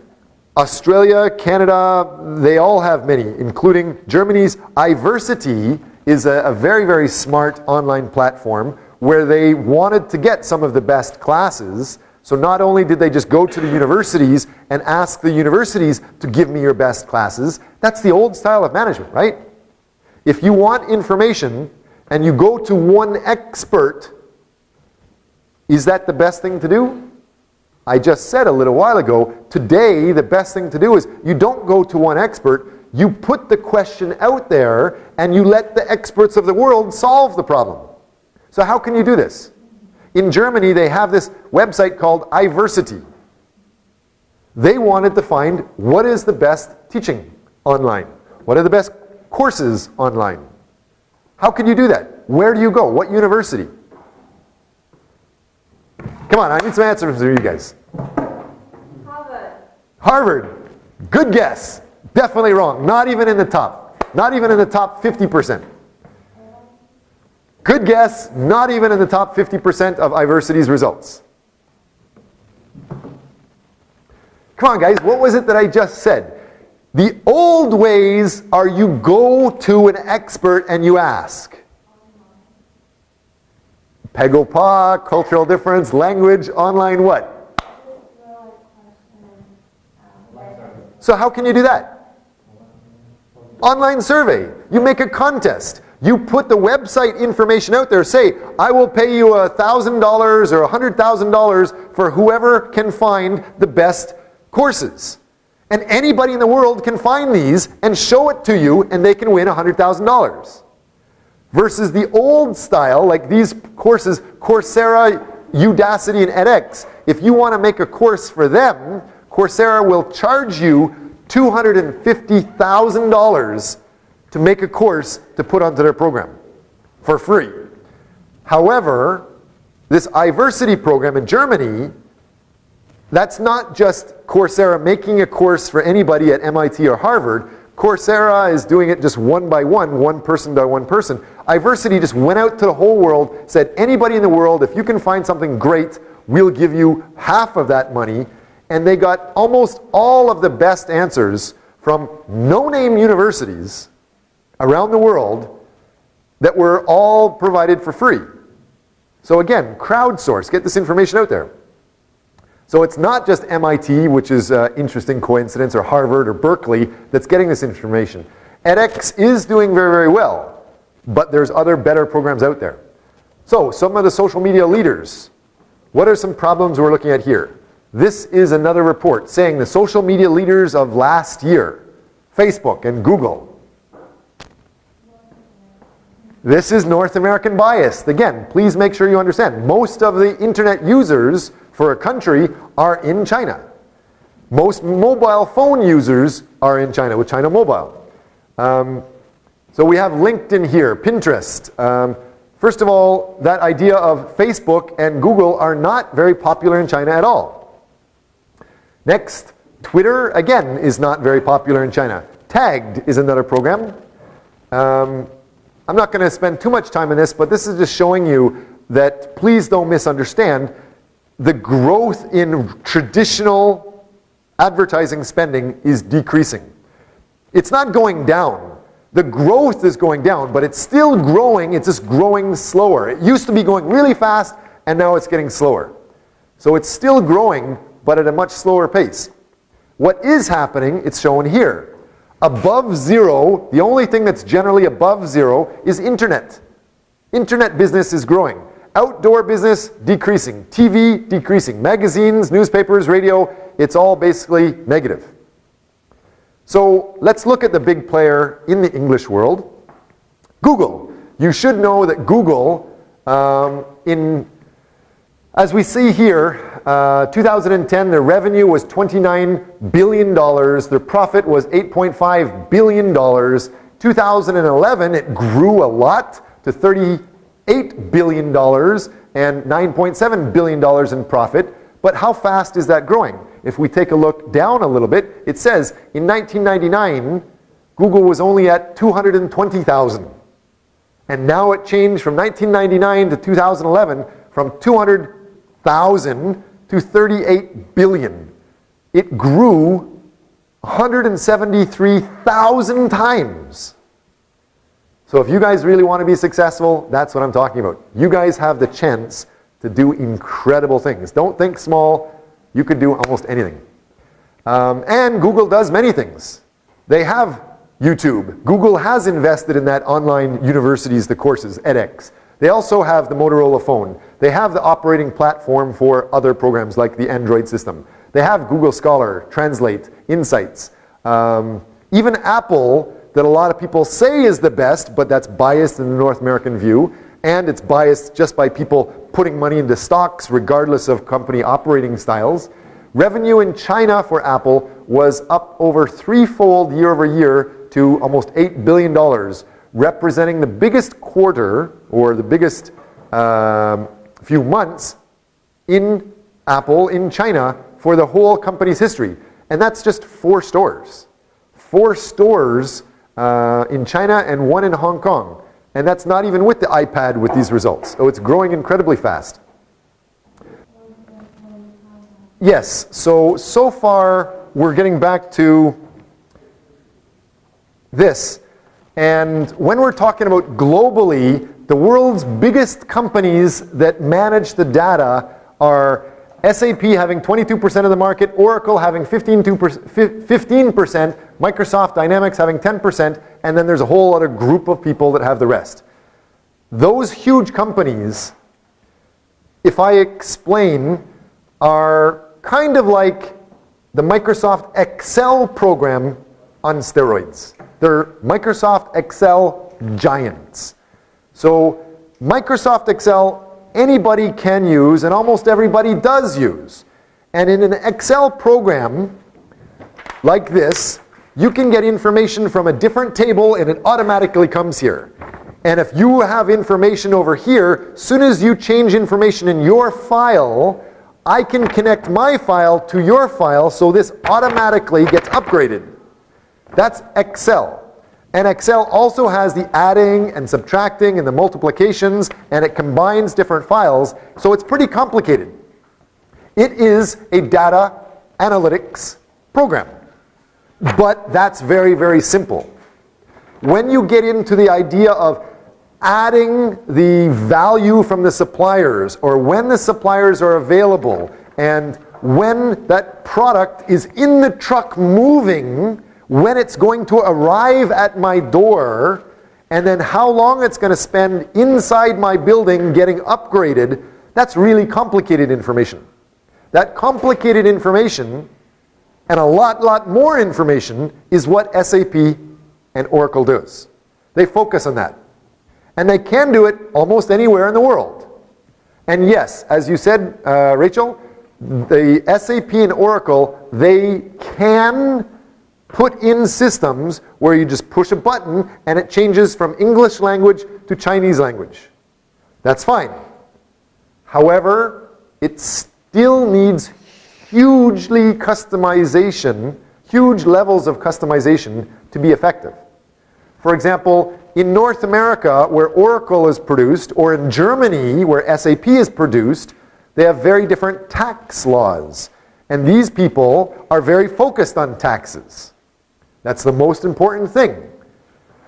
Australia, Canada, they all have many, including Germany's iVersity is a very, very smart online platform where they wanted to get some of the best classes, So not only did they just go to the universities and ask the universities to give me your best classes, that's the old style of management, right? If you want information and you go to one expert, is that the best thing to do? I just said a little while ago, today the best thing to do is you don't go to one expert, you put the question out there and you let the experts of the world solve the problem. So how can you do this? In Germany, they have this website called iVersity. They wanted to find what is the best teaching online. What are the best courses online? How can you do that? Where do you go? What university? Come on, I need some answers from you guys. Harvard. Harvard. Good guess. Definitely wrong. Not even in the top. Not even in the top 50%. Good guess, not even in the top 50% of iVersity's results. Come on guys, what was it that I just said? The old ways are you go to an expert and you ask. Peggle-pa, cultural difference, language, online what? So how can you do that? Online survey. You make a contest. You put the website information out there. Say, I will pay you $1,000 or $100,000 for whoever can find the best courses. And anybody in the world can find these and show it to you and they can win $100,000. Versus the old style, like these courses, Coursera, Udacity, and edX. If you want to make a course for them, Coursera will charge you $250,000 to make a course to put onto their program for free. However, this iVersity program in Germany, that's not just Coursera making a course for anybody at MIT or Harvard. Coursera is doing it just one by one person by one person. iVersity just went out to the whole world, said anybody in the world, if you can find something great, we'll give you half of that money. And they got almost all of the best answers from no-name universities around the world that were all provided for free. So again, crowdsource, get this information out there. So it's not just MIT, which is an interesting coincidence, or Harvard or Berkeley that's getting this information. edX is doing very, very well, but there's other better programs out there. So some of the social media leaders, what are some problems we're looking at here? This is another report saying the social media leaders of last year, Facebook and Google. This is North American biased. Again, please make sure you understand. Most of the internet users for a country are in China. Most mobile phone users are in China with China Mobile. So we have LinkedIn here, Pinterest. First of all, that idea of Facebook and Google are not very popular in China at all. Next, Twitter, again, is not very popular in China. Tagged is another program. I'm not going to spend too much time on this, but this is just showing you that please don't misunderstand. The growth in traditional advertising spending is decreasing. It's not going down. The growth is going down, but it's still growing. It's just growing slower. It used to be going really fast, and now it's getting slower. So it's still growing, but at a much slower pace. What is happening, it's shown here. Above zero, the only thing that's generally above zero is internet. Internet business is growing. Outdoor business, decreasing. TV, decreasing. Magazines, newspapers, radio, it's all basically negative. So let's look at the big player in the English world. Google. You should know that Google, as we see here, 2010, their revenue was $29 billion. Their profit was $8.5 billion. 2011, it grew a lot to $38 billion and $9.7 billion in profit. But how fast is that growing? If we take a look down a little bit, it says in 1999, Google was only at 220,000. And now it changed from 1999 to 2011 from 200,000 to 38 billion. It grew 173,000 times. So if you guys really want to be successful, that's what I'm talking about. You guys have the chance to do incredible things. Don't think small. You could do almost anything. And Google does many things. They have YouTube. Google has invested in that online universities, the courses, edX. They also have the Motorola phone. They have the operating platform for other programs like the Android system. They have Google Scholar, Translate, Insights. Even Apple, that a lot of people say is the best, but that's biased in the North American view, and it's biased just by people putting money into stocks regardless of company operating styles. Revenue in China for Apple was up over threefold year over year to almost $8 billion, representing the biggest quarter or the biggest few months in Apple in China for the whole company's history. And that's just 4 stores. 4 stores in China and 1 in Hong Kong. And that's not even with the iPad with these results. So it's growing incredibly fast. Yes, so far we're getting back to this. And when we're talking about globally, the world's biggest companies that manage the data are SAP having 22% of the market, Oracle having 15%, Microsoft Dynamics having 10%, and then there's a whole other group of people that have the rest. Those huge companies, if I explain, are kind of like the Microsoft Excel program on steroids. They're Microsoft Excel giants. So Microsoft Excel, anybody can use, and almost everybody does use. And in an Excel program like this, you can get information from a different table and it automatically comes here. And if you have information over here, as soon as you change information in your file, I can connect my file to your file so this automatically gets upgraded. That's Excel. And Excel also has the adding and subtracting and the multiplications, and it combines different files, so it's pretty complicated. It is a data analytics program. But that's very, very simple. When you get into the idea of adding the value from the suppliers, or when the suppliers are available, and when that product is in the truck moving, when it's going to arrive at my door, and then how long it's going to spend inside my building getting upgraded, that's really complicated information. That complicated information and a lot more information is what SAP and Oracle does. They focus on that. And they can do it almost anywhere in the world. And yes, as you said, Rachel, the SAP and Oracle, they can put in systems where you just push a button and it changes from English language to Chinese language. That's fine. However, it still needs hugely customization, huge levels of customization to be effective. For example, in North America, where Oracle is produced, or in Germany, where SAP is produced, they have very different tax laws. And these people are very focused on taxes. That's the most important thing.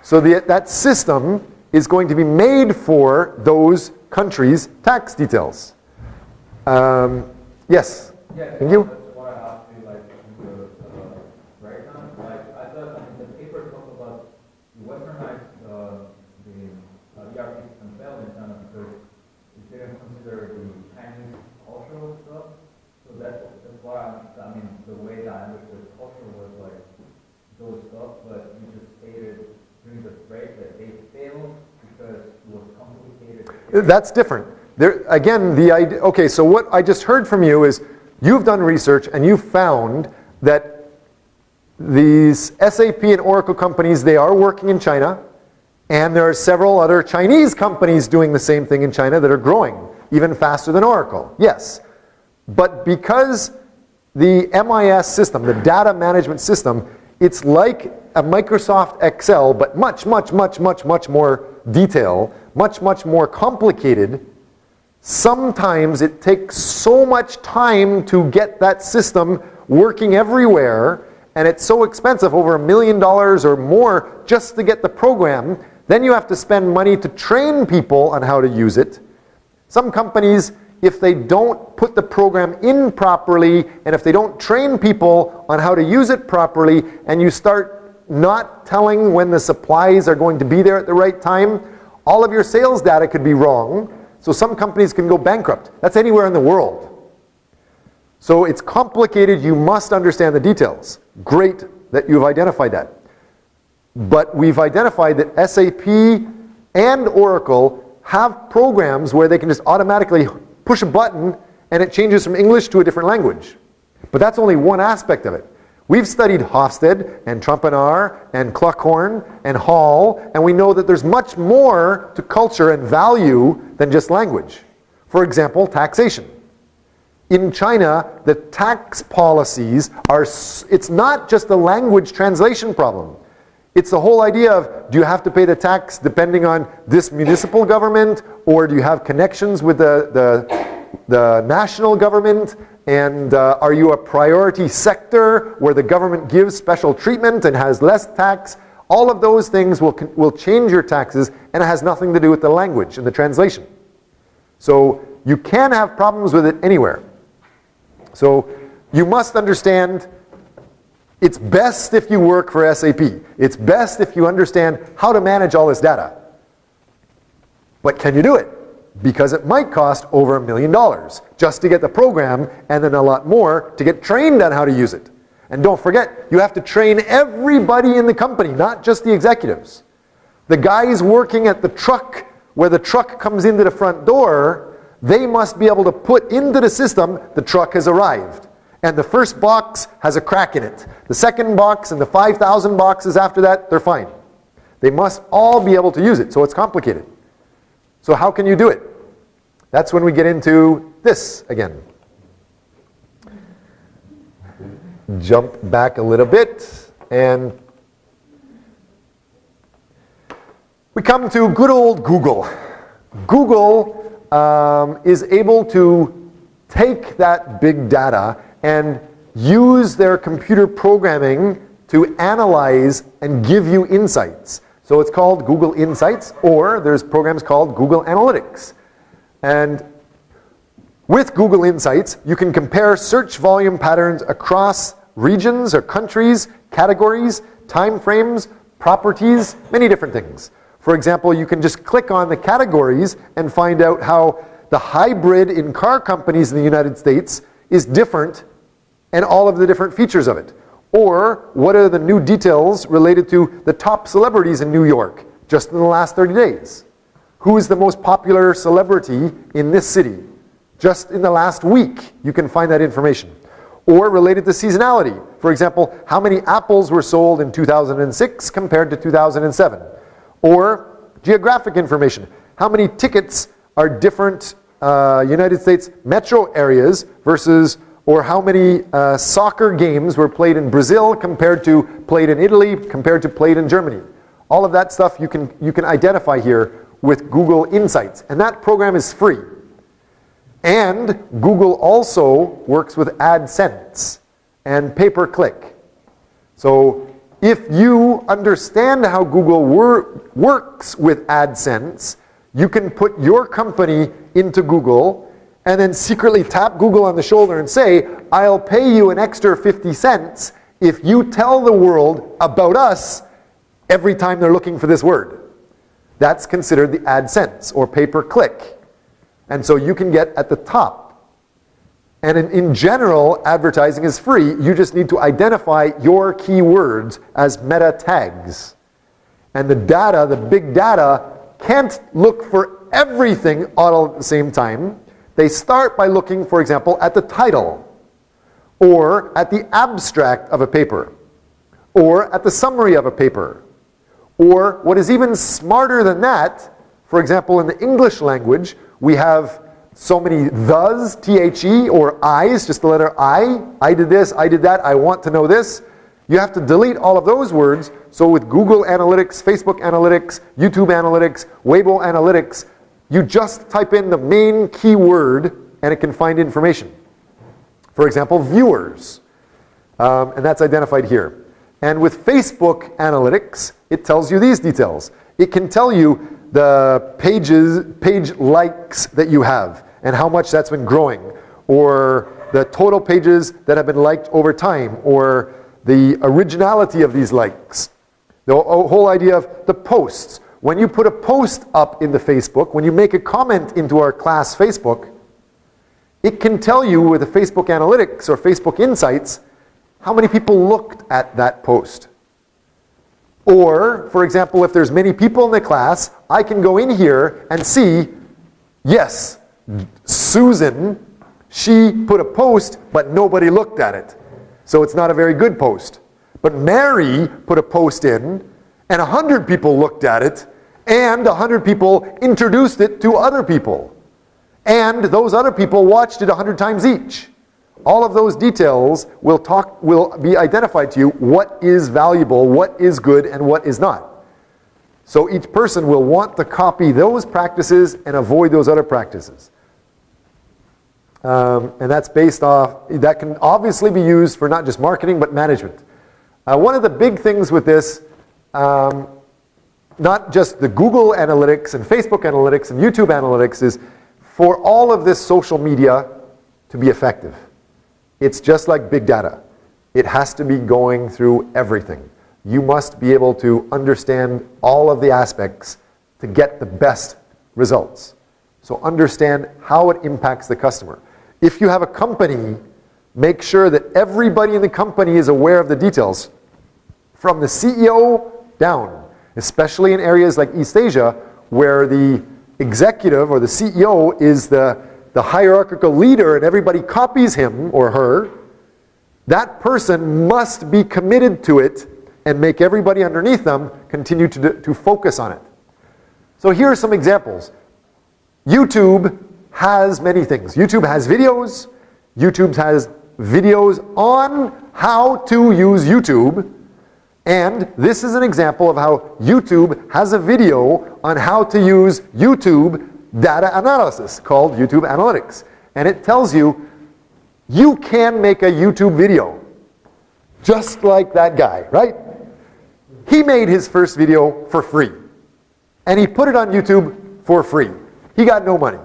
So that system is going to be made for those countries' tax details. Yes? Yeah, thank you. that's what I asked you, like, in the breakdown. Like, I thought, the paper talked about the westernized, the ERP system failed in China because it didn't consider the Chinese cultural stuff. So that's why I mean, the way that I understood culture was like those stuff, but you just stated during the break that they failed because it was complicated. That's different. There, again, the idea, okay, so what I just heard from you is you've done research and you found that these SAP and Oracle companies, they are working in China, and there are several other Chinese companies doing the same thing in China that are growing even faster than Oracle. Yes. But because the MIS system, the data management system, it's like a Microsoft Excel, but much more detail, much more complicated. Sometimes it takes so much time to get that system working everywhere, and it's so expensive, over $1 million or more, just to get the program. Then you have to spend money to train people on how to use it. Some companies, if they don't put the program in properly, and if they don't train people on how to use it properly, and you start not telling when the supplies are going to be there at the right time, all of your sales data could be wrong. So some companies can go bankrupt. That's anywhere in the world. So it's complicated. You must understand the details. Great that you've identified that. But we've identified that SAP and Oracle have programs where they can just automatically push a button and it changes from English to a different language. But that's only one aspect of it. We've studied Hofstede and Trumpenar and Cluckhorn and Hall, and we know that there's much more to culture and value than just language. For example, taxation. In China, the tax policies are, it's not just a language translation problem. It's the whole idea of, do you have to pay the tax depending on this municipal government, or do you have connections with the national government, and are you a priority sector where the government gives special treatment and has less tax? All of those things will change your taxes, and it has nothing to do with the language and the translation. So you can have problems with it anywhere. So you must understand, it's best if you work for SAP. It's best if you understand how to manage all this data. But can you do it? Because it might cost over $1 million just to get the program, and then a lot more to get trained on how to use it. And don't forget, you have to train everybody in the company, not just the executives. The guys working at the truck, where the truck comes into the front door, they must be able to put into the system, the truck has arrived. And the first box has a crack in it. The second box and the 5,000 boxes after that, they're fine. They must all be able to use it, so it's complicated. So how can you do it? That's when we get into this again. Jump back a little bit, and we come to good old Google. Google is able to take that big data and use their computer programming to analyze and give you insights. So it's called Google Insights, or there's programs called Google Analytics. And with Google Insights, you can compare search volume patterns across regions or countries, categories, time frames, properties, many different things. For example, you can just click on the categories and find out how the hybrid in car companies in the United States is different, and all of the different features of it. Or what are the new details related to the top celebrities in New York just in the last 30 days? Who is the most popular celebrity in this city? Just in the last week, you can find that information. Or related to seasonality. For example, how many apples were sold in 2006 compared to 2007? Or geographic information. How many tickets are different United States metro areas versus, or how many soccer games were played in Brazil compared to played in Italy compared to played in Germany. All of that stuff you can identify here with Google Insights. And that program is free. And Google also works with AdSense and pay-per-click. So if you understand how Google works with AdSense, you can put your company into Google and then secretly tap Google on the shoulder and say, I'll pay you an extra 50 cents if you tell the world about us every time they're looking for this word. That's considered the AdSense or pay-per-click. And so you can get at the top. And in general, advertising is free. You just need to identify your keywords as meta tags. And the data, the big data, can't look for everything all at the same time. They start by looking, for example, at the title, or at the abstract of a paper, or at the summary of a paper, or what is even smarter than that, for example, in the English language, we have so many thes, T-H-E, or I's, just the letter I did this, I did that, I want to know this. You have to delete all of those words. So with Google Analytics, Facebook Analytics, YouTube Analytics, Weibo Analytics, you just type in the main keyword and it can find information. For example, viewers. And that's identified here. And with Facebook Analytics, it tells you these details. It can tell you the page likes that you have. and how much that's been growing, or the total pages that have been liked over time, or the originality of these likes. The whole idea of the posts. When you put a post up into Facebook, when you make a comment into our class Facebook, it can tell you with the Facebook Analytics or Facebook Insights how many people looked at that post. Or, for example, if there's many people in the class, I can go in here and see, yes, Susan, she put a post, but nobody looked at it. So it's not a very good post. But Mary put a post in, and 100 people looked at it, and 100 people introduced it to other people. And those other people watched it 100 times each. All of those details will be identified to you what is valuable, what is good, and what is not. So each person will want to copy those practices and avoid those other practices. And that's based off, that can obviously be used for not just marketing, but management. One of the big things with this, not just the Google Analytics and Facebook Analytics and YouTube Analytics, is for all of this social media to be effective. It's just like big data. It has to be going through everything. You must be able to understand all of the aspects to get the best results. So understand how it impacts the customer. If you have a company, make sure that everybody in the company is aware of the details, from the CEO down, especially in areas like East Asia, where the executive or the CEO is the hierarchical leader and everybody copies him or her. That person must be committed to it and make everybody underneath them continue to focus on it. So here are some examples. YouTube has many things. YouTube has videos. YouTube has videos on how to use YouTube. And this is an example of how YouTube has a video on how to use YouTube data analysis called YouTube Analytics. And it tells you, you can make a YouTube video just like that guy, right? He made his first video for free. And he put it on YouTube for free. He got no money.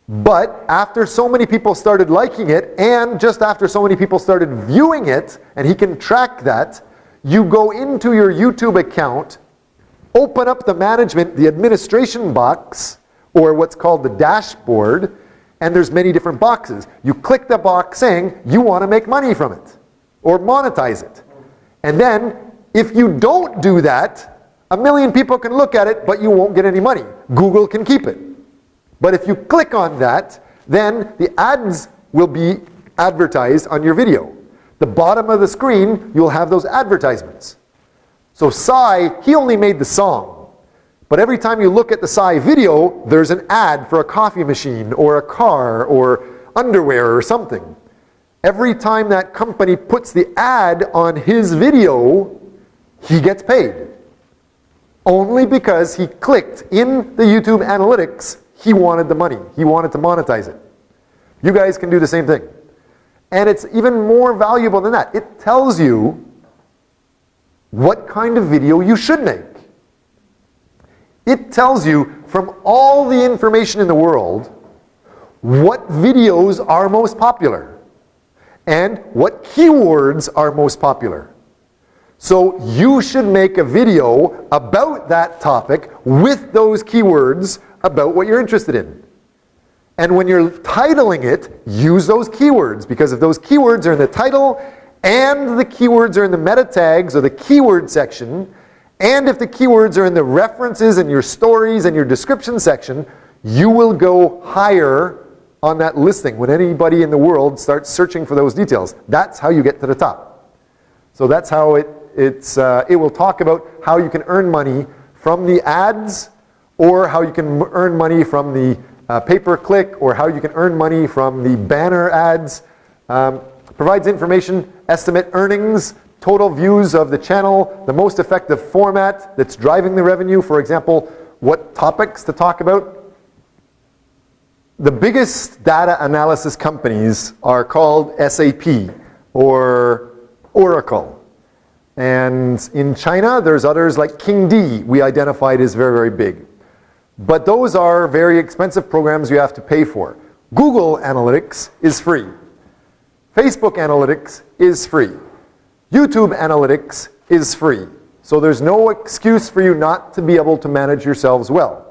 But after so many people started liking it, and just after so many people started viewing it, and he can track that, you go into your YouTube account, open up the management, the administration box, or what's called the dashboard, and there's many different boxes. You click the box saying you want to make money from it, or monetize it. And then, if you don't do that, 1 million people can look at it, but you won't get any money. Google can keep it. But if you click on that, then the ads will be advertised on your video. The bottom of the screen, you'll have those advertisements. So Sai, he only made the song. But every time you look at the Sai video, there's an ad for a coffee machine, or a car, or underwear, or something. Every time that company puts the ad on his video, he gets paid. Only because he clicked in the YouTube Analytics, he wanted the money. He wanted to monetize it. You guys can do the same thing. And it's even more valuable than that. It tells you what kind of video you should make. It tells you from all the information in the world what videos are most popular and what keywords are most popular. So you should make a video about that topic with those keywords about what you're interested in. And when you're titling it, use those keywords, because if those keywords are in the title and the keywords are in the meta tags or the keyword section, and if the keywords are in the references and your stories and your description section, you will go higher on that listing when anybody in the world starts searching for those details. That's how you get to the top. So that's how it will talk about how you can earn money from the ads, or how you can earn money from the pay-per-click, or how you can earn money from the banner ads. Provides information, estimate earnings, total views of the channel, the most effective format that's driving the revenue, for example, what topics to talk about. The biggest data analysis companies are called SAP or Oracle. And in China, there's others like King D we identified as very, very big. But those are very expensive programs you have to pay for. Google Analytics is free. Facebook Analytics is free. YouTube Analytics is free. So there's no excuse for you not to be able to manage yourselves well.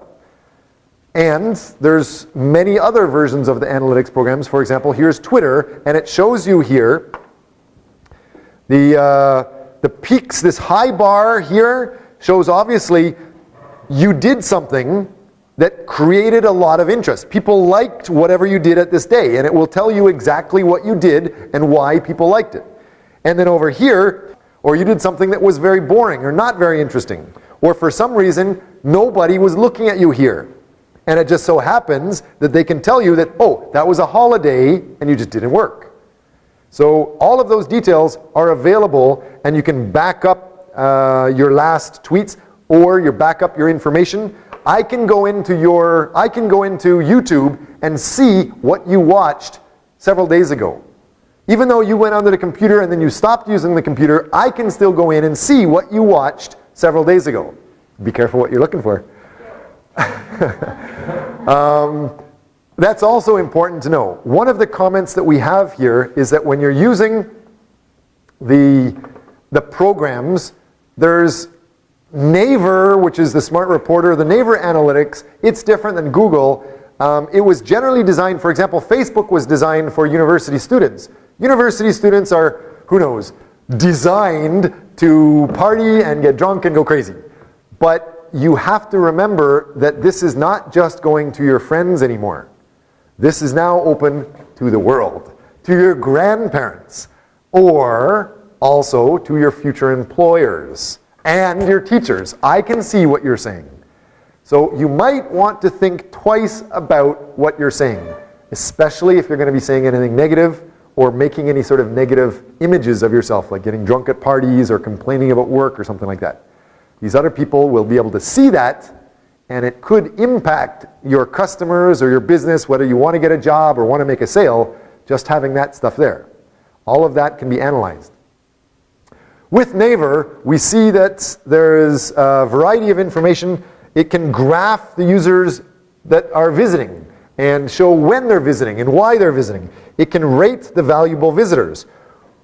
And there's many other versions of the analytics programs. For example, here's Twitter, and it shows you here the peaks. This high bar here shows obviously you did something that created a lot of interest. People liked whatever you did at this day, and it will tell you exactly what you did and why people liked it. And then over here, or you did something that was very boring or not very interesting, or for some reason nobody was looking at you here. And it just so happens that they can tell you that, oh, that was a holiday and you just didn't work. So all of those details are available, and you can back up your last tweets, or you back up your information. I can go into YouTube and see what you watched several days ago. Even though you went onto the computer and then you stopped using the computer, I can still go in and see what you watched several days ago. Be careful what you're looking for. That's also important to know. One of the comments that we have here is that when you're using the programs, there's Naver, which is the Smart Reporter, the Naver Analytics. It's different than Google. It was generally designed, for example, Facebook was designed for university students. University students are, who knows, designed to party and get drunk and go crazy. But you have to remember that this is not just going to your friends anymore. This is now open to the world, to your grandparents, or also to your future employers and your teachers. I can see what you're saying. So you might want to think twice about what you're saying, especially if you're going to be saying anything negative or making any sort of negative images of yourself, like getting drunk at parties or complaining about work or something like that. These other people will be able to see that, and it could impact your customers or your business, whether you want to get a job or want to make a sale, just having that stuff there. All of that can be analyzed. With Naver, we see that there is a variety of information. It can graph the users that are visiting and show when they're visiting and why they're visiting. It can rate the valuable visitors.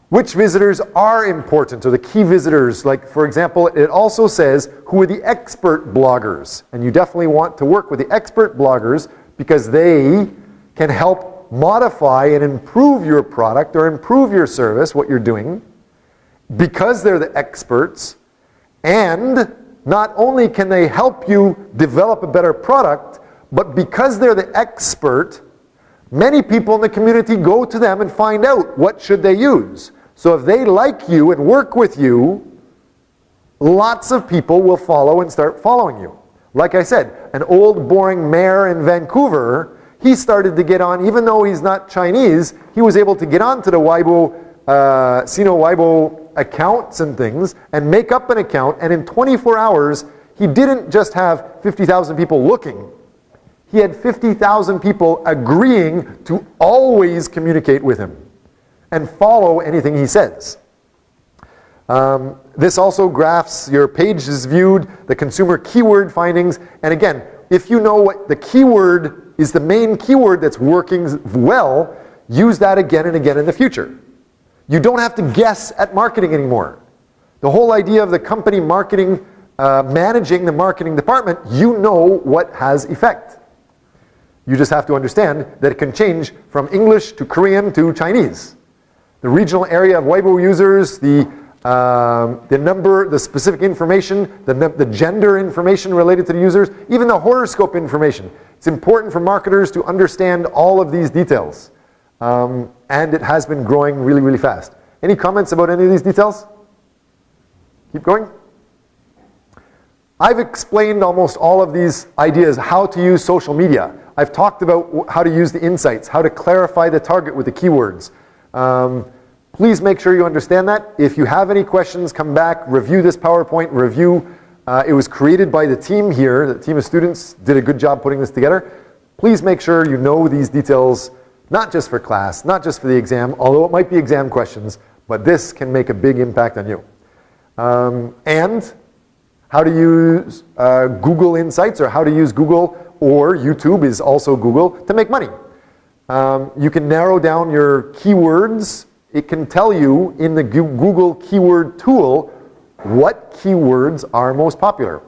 Which visitors are important, or the key visitors. Like, for example, it also says who are the expert bloggers. And you definitely want to work with the expert bloggers because they can help modify and improve your product or improve your service, what you're doing, because they're the experts. And not only can they help you develop a better product, but because they're the expert, many people in the community go to them and find out what should they use. So if they like you and work with you, lots of people will follow and start following you. Like I said, an old boring mayor in Vancouver, he started to get on, even though he's not Chinese, he was able to get onto the Weibo, Sino Weibo accounts and things and make up an account, and in 24 hours, he didn't just have 50,000 people looking. He had 50,000 people agreeing to always communicate with him and follow anything he says. This also graphs your pages viewed, the consumer keyword findings, and again, if you know what the keyword is, the main keyword that's working well, use that again and again in the future. You don't have to guess at marketing anymore. The whole idea of the company marketing, managing the marketing department, you know what has effect. You just have to understand that it can change from English to Korean to Chinese. The regional area of Weibo users, the number, the specific information, the gender information related to the users, even the horoscope information. It's important for marketers to understand all of these details. And it has been growing really, really fast. Any comments about any of these details? Keep going. I've explained almost all of these ideas, how to use social media. I've talked about how to use the insights, how to clarify the target with the keywords. Please make sure you understand that. If you have any questions, come back, review this PowerPoint, it was created by the team here. The team of students did a good job putting this together. Please make sure you know these details, not just for class, not just for the exam, although it might be exam questions, but this can make a big impact on you. And how to use Google Insights, or how to use Google, or YouTube is also Google, to make money. You can narrow down your keywords. It can tell you in the Google keyword tool what keywords are most popular.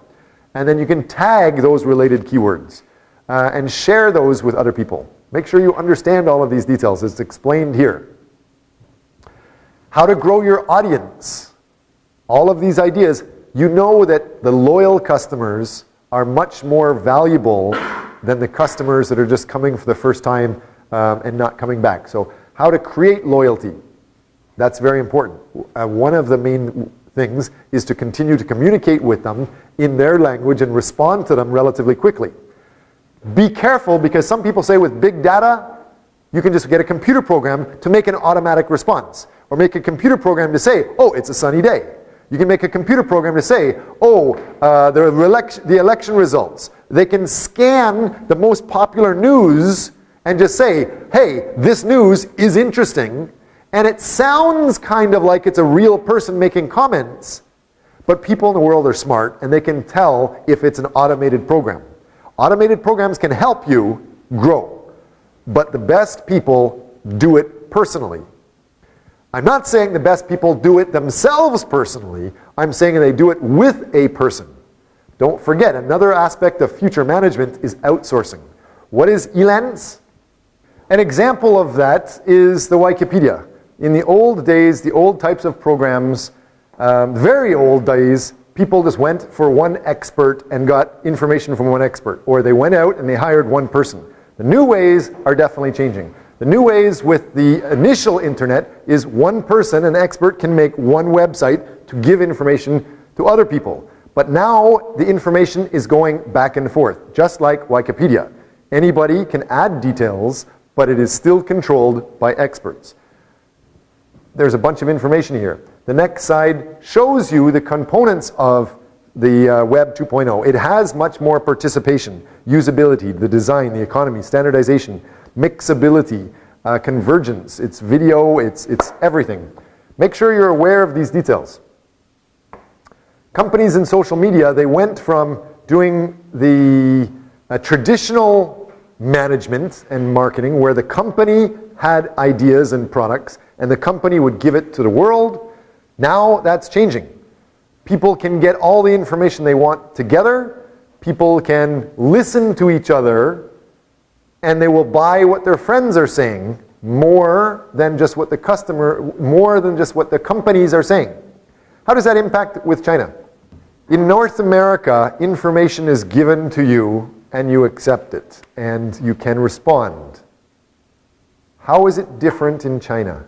And then you can tag those related keywords and share those with other people. Make sure you understand all of these details. It's explained here. How to grow your audience. All of these ideas. You know that the loyal customers are much more valuable than the customers that are just coming for the first time and not coming back. So how to create loyalty. That's very important. One of the main things is to continue to communicate with them in their language and respond to them relatively quickly. Be careful, because some people say with big data, you can just get a computer program to make an automatic response. Or make a computer program to say, oh, it's a sunny day. You can make a computer program to say, oh, the election results. They can scan the most popular news and just say, hey, this news is interesting. And it sounds kind of like it's a real person making comments. But people in the world are smart, and they can tell if it's an automated program. Automated programs can help you grow. But the best people do it personally. I'm not saying the best people do it themselves personally. I'm saying they do it with a person. Don't forget, another aspect of future management is outsourcing. What is ELANs? An example of that is the Wikipedia. In the old days, the old types of programs, very old days, people just went for one expert and got information from one expert. Or they went out and they hired one person. The new ways are definitely changing. The new ways with the initial internet is one person, an expert, can make one website to give information to other people. But now the information is going back and forth, just like Wikipedia. Anybody can add details, but it is still controlled by experts. There's a bunch of information here. The next slide shows you the components of the Web 2.0. It has much more participation, usability, the design, the economy, standardization, mixability, convergence, it's video, it's everything. Make sure you're aware of these details. Companies in social media, they went from doing the traditional management and marketing where the company had ideas and products and the company would give it to the world. Now that's changing. People can get all the information they want together. People can listen to each other, and they will buy what their friends are saying more than just what the companies are saying. How does that impact with China? In North America, information is given to you and you accept it and you can respond. How is it different in China?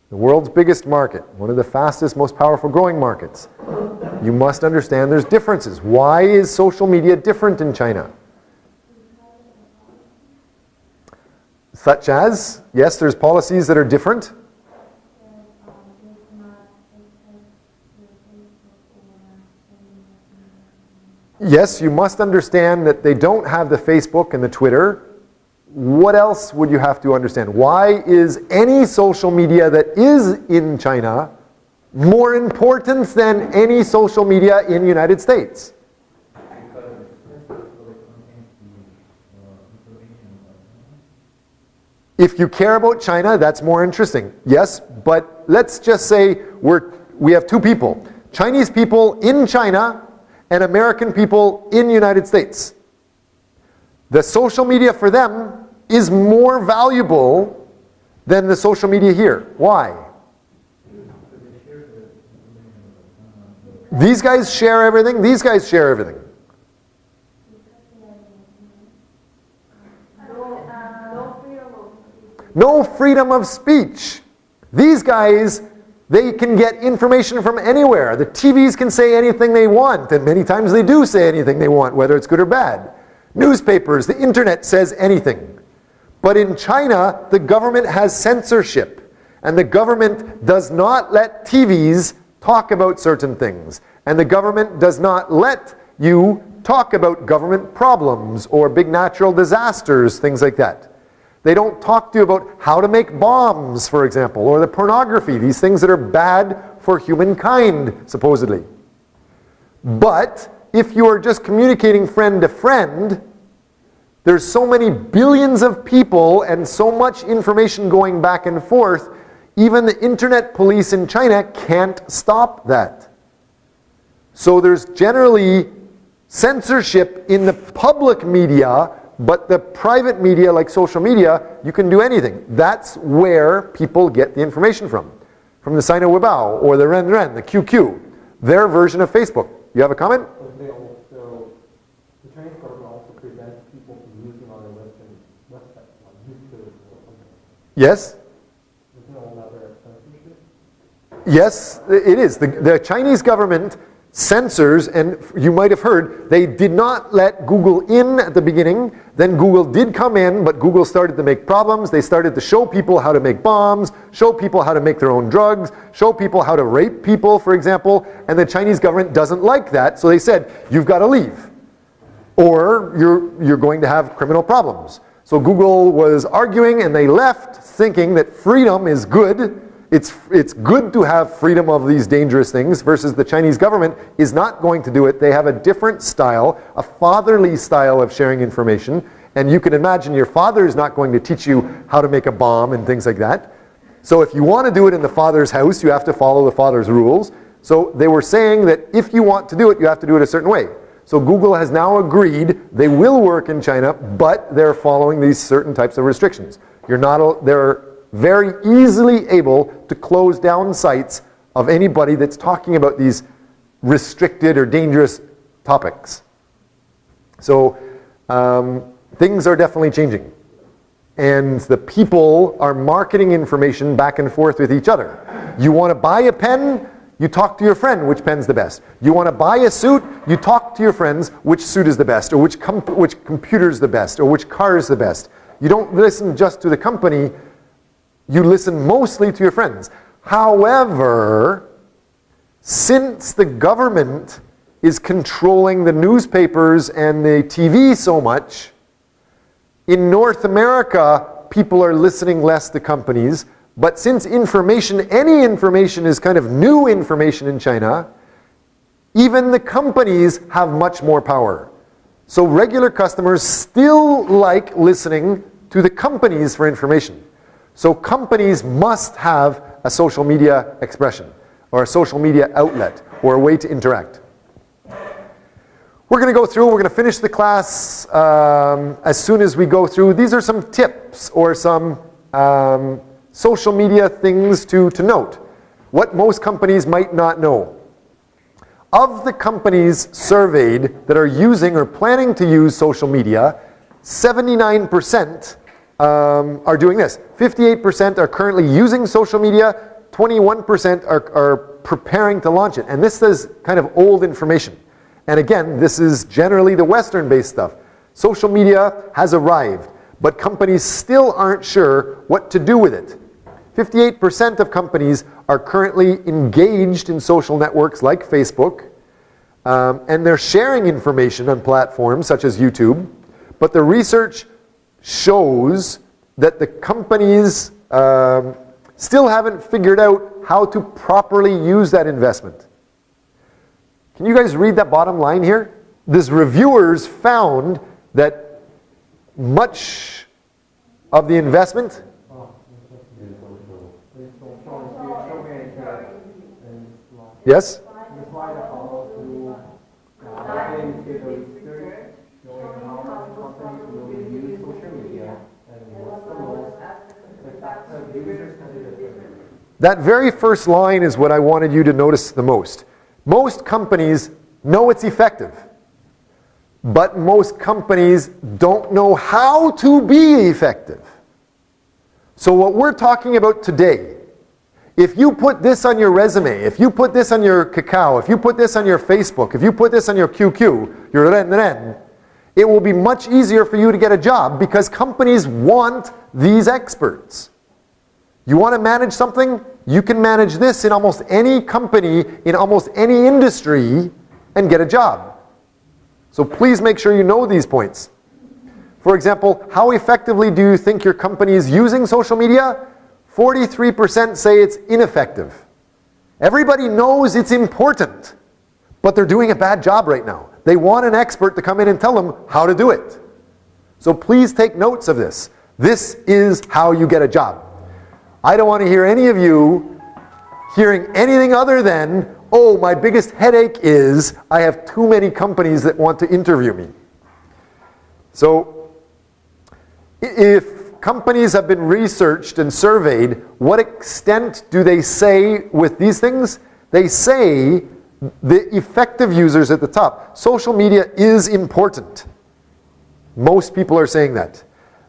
The world's biggest market, one of the fastest, most powerful growing markets. You must understand there's differences. Why is social media different in China? Such as, yes, there's policies that are different. Yes, you must understand that they don't have the Facebook and the Twitter. What else would you have to understand? Why is any social media that is in China more important than any social media in the United States? If you care about China, that's more interesting. Yes, but let's just say we have two people. Chinese people in China and American people in the United States. The social media for them is more valuable than the social media here. Why? These guys share everything, these guys share everything. No freedom of speech. These guys, they can get information from anywhere. The TVs can say anything they want, and many times they do say anything they want, whether it's good or bad. Newspapers, the internet says anything. But in China, the government has censorship, and the government does not let TVs talk about certain things, and the government does not let you talk about government problems or big natural disasters, things like that. They don't talk to you about how to make bombs, for example, or the pornography, these things that are bad for humankind, supposedly. But if you are just communicating friend to friend, there's so many billions of people and so much information going back and forth, even the internet police in China can't stop that. So there's generally censorship in the public media, but the private media, like social media, you can do anything. That's where people get the information from the Sino Weibao or the Ren Ren, the QQ, their version of Facebook. You have a comment? So the Chinese government also prevents people from using other Western websites like YouTube or something. Yes? Isn't all another censorship? Yes, it is. The Chinese government censors, and you might have heard, they did not let Google in at the beginning. Then Google did come in, but Google started to make problems. They started to show people how to make bombs, show people how to make their own drugs, show people how to rape people, for example, and the Chinese government doesn't like that, so they said, you've got to leave, or you're going to have criminal problems. So Google was arguing, and they left thinking that freedom is good. It's good to have freedom of these dangerous things, versus the Chinese government is not going to do it. They have a different style, a fatherly style of sharing information. And you can imagine your father is not going to teach you how to make a bomb and things like that. So if you want to do it in the father's house, you have to follow the father's rules. So they were saying that if you want to do it, you have to do it a certain way. So Google has now agreed they will work in China, but they're following these certain types of restrictions. They're very easily able to close down sites of anybody that's talking about these restricted or dangerous topics. So things are definitely changing. And the people are marketing information back and forth with each other. You want to buy a pen? You talk to your friend, which pen's the best. You want to buy a suit? You talk to your friends, which suit is the best, or which computer is the best, or which car is the best. You don't listen just to the company. You listen mostly to your friends. However, since the government is controlling the newspapers and the TV so much, in North America, people are listening less to companies. But since any information is kind of new information in China, even the companies have much more power. So regular customers still like listening to the companies for information. So companies must have a social media expression, or a social media outlet, or a way to interact. We're going to go through, we're going to finish the class as soon as we go through. These are some tips or some social media things to note. What most companies might not know. Of the companies surveyed that are using or planning to use social media, 79% are doing this. 58% are currently using social media. 21% are preparing to launch it. And this is kind of old information. And again, this is generally the Western-based stuff. Social media has arrived, but companies still aren't sure what to do with it. 58% of companies are currently engaged in social networks like Facebook, and they're sharing information on platforms such as YouTube, but the research shows that the companies still haven't figured out how to properly use that investment. Can you guys read that bottom line here? These reviewers found that much of the investment... Yes? That very first line is what I wanted you to notice the most. Most companies know it's effective, but most companies don't know how to be effective. So what we're talking about today, if you put this on your resume, if you put this on your Kakao, if you put this on your Facebook, if you put this on your QQ, your Ren Ren, it will be much easier for you to get a job because companies want these experts. You want to manage something? You can manage this in almost any company, in almost any industry, and get a job. So please make sure you know these points. For example, how effectively do you think your company is using social media? 43% say it's ineffective. Everybody knows it's important, but they're doing a bad job right now. They want an expert to come in and tell them how to do it. So please take notes of this. This is how you get a job. I don't want to hear any of you hearing anything other than, oh, my biggest headache is I have too many companies that want to interview me. So if companies have been researched and surveyed, what extent do they say with these things? They say the effective users at the top. Social media is important. Most people are saying that.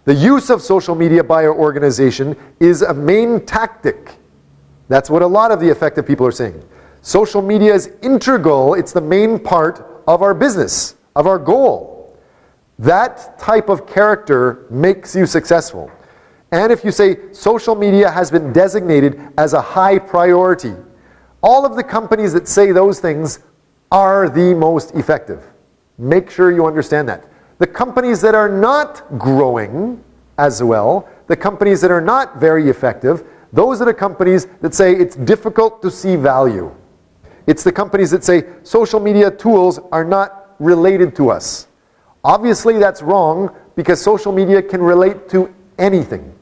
The use of social media by our organization is a main tactic. That's what a lot of the effective people are saying. Social media is integral. It's the main part of our business, of our goal. That type of character makes you successful. And if you say social media has been designated as a high priority, all of the companies that say those things are the most effective. Make sure you understand that. The companies that are not growing as well, the companies that are not very effective, those are the companies that say it's difficult to see value. It's the companies that say social media tools are not related to us. Obviously that's wrong, because social media can relate to anything.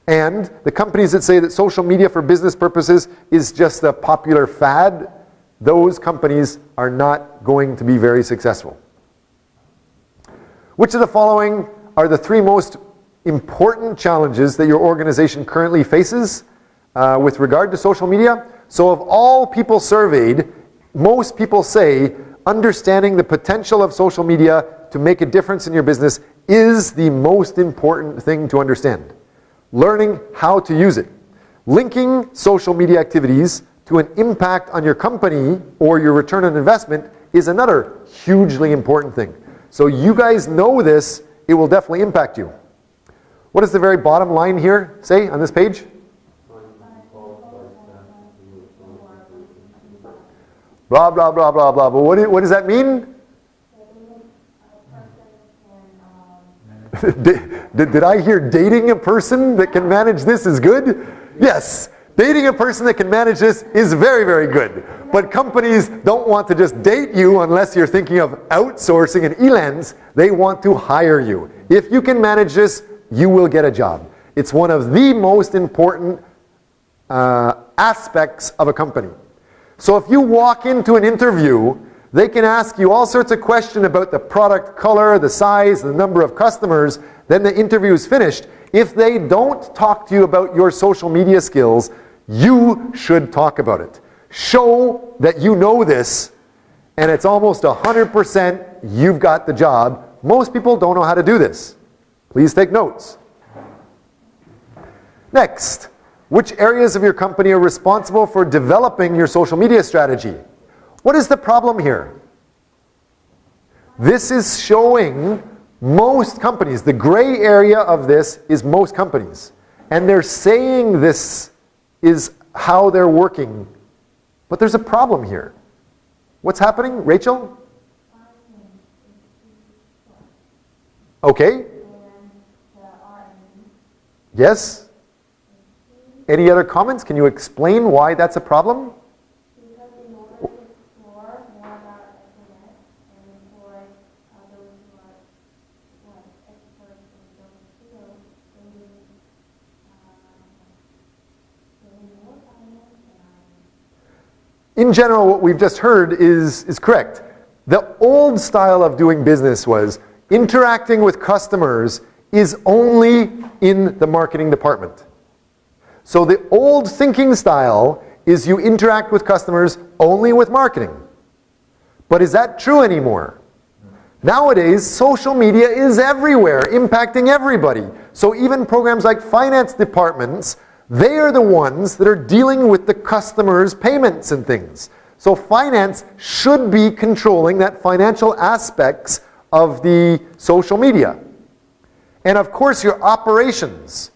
And the companies that say that social media for business purposes is just a popular fad, those companies are not going to be very successful. Which of the following are the three most important challenges that your organization currently faces with regard to social media? So of all people surveyed, most people say understanding the potential of social media to make a difference in your business is the most important thing to understand. Learning how to use it. Linking social media activities to an impact on your company or your return on investment is another hugely important thing. So you guys know this, it will definitely impact you. What does the very bottom line here say on this page? Blah, blah, blah, blah, blah. But what does that mean? Did I hear dating a person that can manage this is good? Yes. Dating a person that can manage this is very, very good. But companies don't want to just date you unless you're thinking of outsourcing and ELANs. They want to hire you. If you can manage this, you will get a job. It's one of the most important aspects of a company. So if you walk into an interview, they can ask you all sorts of questions about the product color, the size, the number of customers. Then the interview is finished. If they don't talk to you about your social media skills, you should talk about it. Show that you know this, and it's almost 100% you've got the job. Most people don't know how to do this. Please take notes. Next, which areas of your company are responsible for developing your social media strategy? What is the problem here? This is showing most companies. The gray area of this is most companies. And they're saying this is how they're working. But there's a problem here. What's happening, Rachel? Okay. Yes? Any other comments? Can you explain why that's a problem? Because in order to explore more about internet and for those who are experts in those fields, they need more finance and In general, what we've just heard is correct. The old style of doing business was interacting with customers is only in the marketing department. So the old thinking style is you interact with customers only with marketing. But is that true anymore? Nowadays, social media is everywhere, impacting everybody. So even programs like finance departments, they are the ones that are dealing with the customers' payments and things. So finance should be controlling that financial aspects of the social media. And of course, your operations.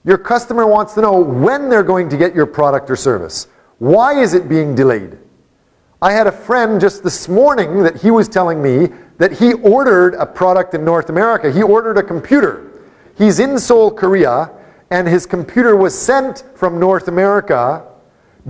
Your customer wants to know when they're going to get your product or service. Why is it being delayed? I had a friend just this morning that he was telling me that he ordered a product in North America. He ordered a computer. He's in Seoul, Korea, and his computer was sent from North America,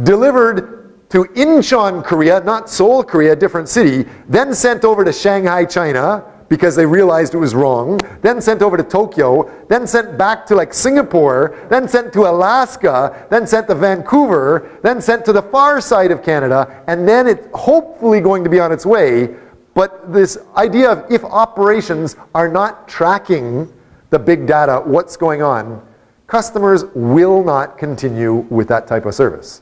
delivered to Incheon, Korea, not Seoul, Korea, different city, then sent over to Shanghai, China, because they realized it was wrong, then sent over to Tokyo, then sent back to like Singapore, then sent to Alaska, then sent to Vancouver, then sent to the far side of Canada, and then it's hopefully going to be on its way. But this idea of if operations are not tracking the big data, what's going on, customers will not continue with that type of service.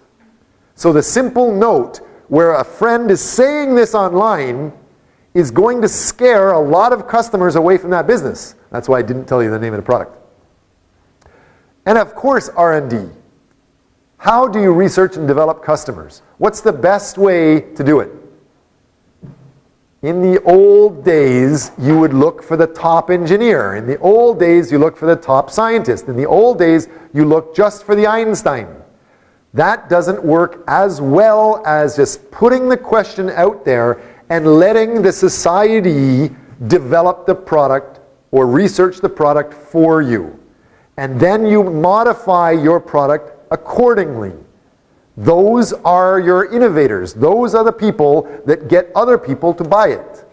So the simple note where a friend is saying this online is going to scare a lot of customers away from that business. That's why I didn't tell you the name of the product. And of course, R&D. How do you research and develop customers? What's the best way to do it? In the old days, you would look for the top engineer. In the old days, you look for the top scientist. In the old days, you look just for the Einstein. That doesn't work as well as just putting the question out there and letting the society develop the product or research the product for you. And then you modify your product accordingly. Those are your innovators. Those are the people that get other people to buy it.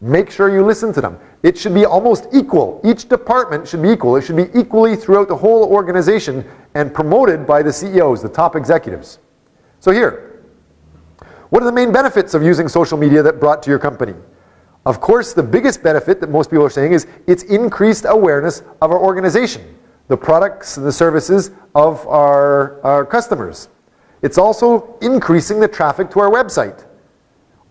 Make sure you listen to them. It should be almost equal. Each department should be equal. It should be equally throughout the whole organization and promoted by the CEOs, the top executives. So here, what are the main benefits of using social media that brought to your company? Of course, the biggest benefit that most people are saying is it's increased awareness of our organization, the products and the services of our customers. It's also increasing the traffic to our website.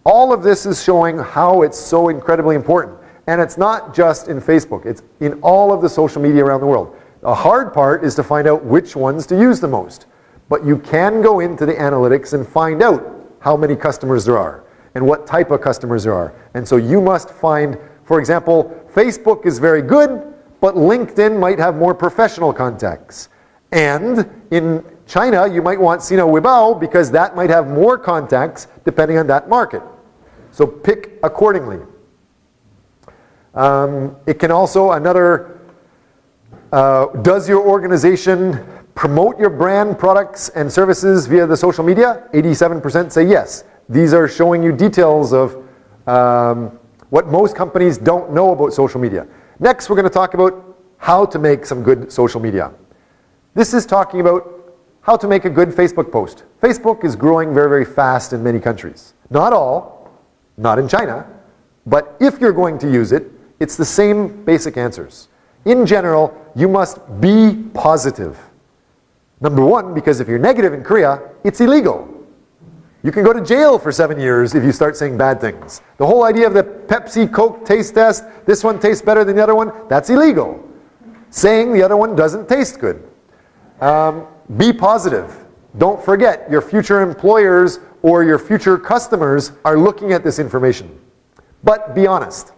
All of this is showing how it's so incredibly important. And it's not just in Facebook, it's in all of the social media around the world. The hard part is to find out which ones to use the most. But you can go into the analytics and find out how many customers there are and what type of customers there are. And so you must find, for example, Facebook is very good, but LinkedIn might have more professional contacts. And in China, you might want Sina Weibao because that might have more contacts depending on that market. So pick accordingly. It can also, does your organization promote your brand, products, and services via the social media? 87% say yes. These are showing you details of what most companies don't know about social media. Next, we're going to talk about how to make some good social media. This is talking about how to make a good Facebook post. Facebook is growing very, very fast in many countries. Not all, not in China, but if you're going to use it, it's the same basic answers. In general, you must be positive. Number one, because if you're negative in Korea, it's illegal. You can go to jail for 7 years if you start saying bad things. The whole idea of the Pepsi Coke taste test, this one tastes better than the other one, that's illegal. Saying the other one doesn't taste good. Be positive. Don't forget, your future employers or your future customers are looking at this information. But be honest.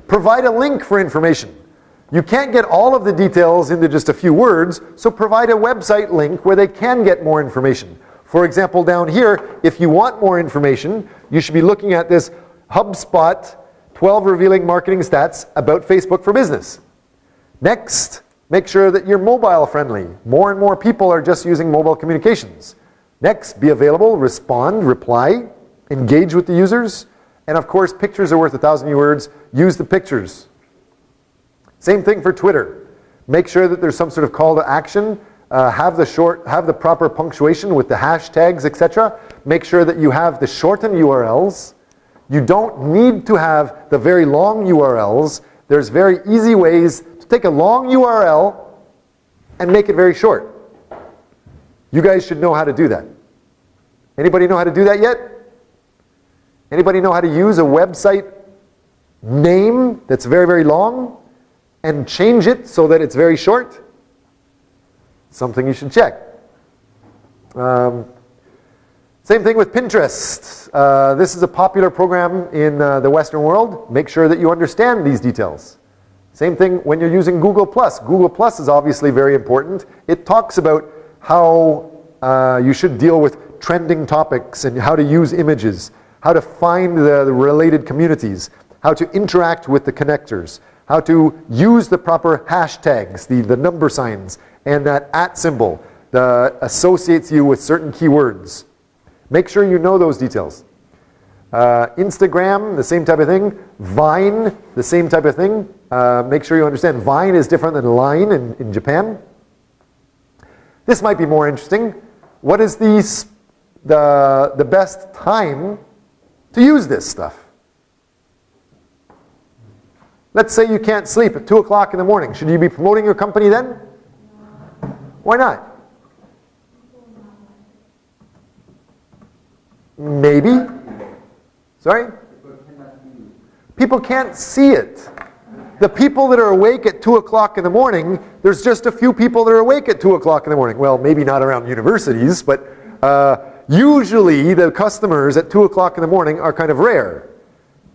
Provide a link for information. You can't get all of the details into just a few words, so provide a website link where they can get more information. For example, down here, if you want more information, you should be looking at this HubSpot 12 revealing marketing stats about Facebook for business. Next, make sure that you're mobile friendly. More and more people are just using mobile communications. Next, be available, respond, reply, engage with the users. And of course, pictures are worth 1,000 words. Use the pictures. Same thing for Twitter. Make sure that there's some sort of call to action. Have the proper punctuation with the hashtags, etc. Make sure that you have the shortened URLs. You don't need to have the very long URLs. There's very easy ways to take a long URL and make it very short. You guys should know how to do that. Anybody know how to do that yet? Anybody know how to use a website name that's very, very long and change it so that it's very short? Something you should check. Same thing with Pinterest. This is a popular program in the Western world. Make sure that you understand these details. Same thing when you're using Google+. Google+ is obviously very important. It talks about how you should deal with trending topics and how to use images, how to find the related communities, how to interact with the connectors, how to use the proper hashtags, the number signs, and that @ symbol that associates you with certain keywords. Make sure you know those details. Instagram, the same type of thing. Vine, the same type of thing. Make sure you understand Vine is different than Line in Japan. This might be more interesting. What is the best time to use this stuff? Let's say you can't sleep at 2 o'clock in the morning. Should you be promoting your company then? Why not? Maybe. Sorry? People can't see it. The people that are awake at 2 o'clock in the morning, there's just a few people that are awake at 2 o'clock in the morning. Well, maybe not around universities, but usually the customers at 2 o'clock in the morning are kind of rare.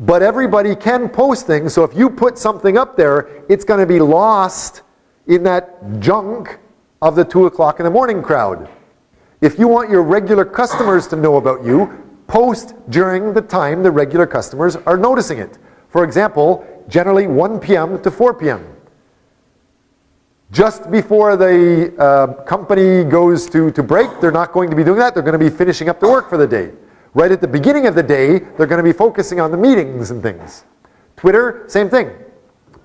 But everybody can post things, so if you put something up there, it's going to be lost in that junk of the 2 o'clock in the morning crowd. If you want your regular customers to know about you, post during the time the regular customers are noticing it. For example, generally 1 p.m. to 4 p.m. Just before the company goes to break, they're not going to be doing that. They're going to be finishing up the work for the day. Right at the beginning of the day, they're going to be focusing on the meetings and things. Twitter, same thing.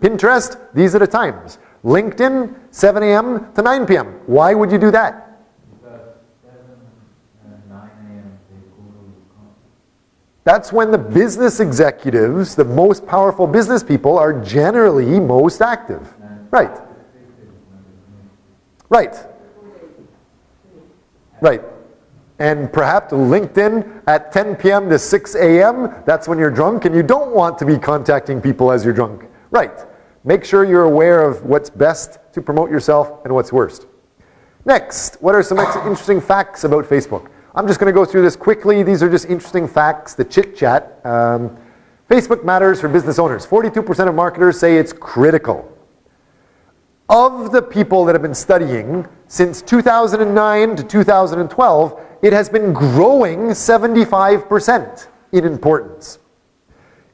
Pinterest, these are the times. LinkedIn, 7 a.m. to 9 p.m. Why would you do that? Because 7 and 9 a.m. they go to That's when the business executives, the most powerful business people, are generally most active. Right. Right. Right. And perhaps LinkedIn at 10 p.m. to 6 a.m., that's when you're drunk and you don't want to be contacting people as you're drunk. Right. Make sure you're aware of what's best to promote yourself and what's worst. Next, what are some interesting facts about Facebook? I'm just going to go through this quickly. These are just interesting facts, the chit-chat. Facebook matters for business owners. 42% of marketers say it's critical. Of the people that have been studying, since 2009 to 2012, it has been growing 75% in importance.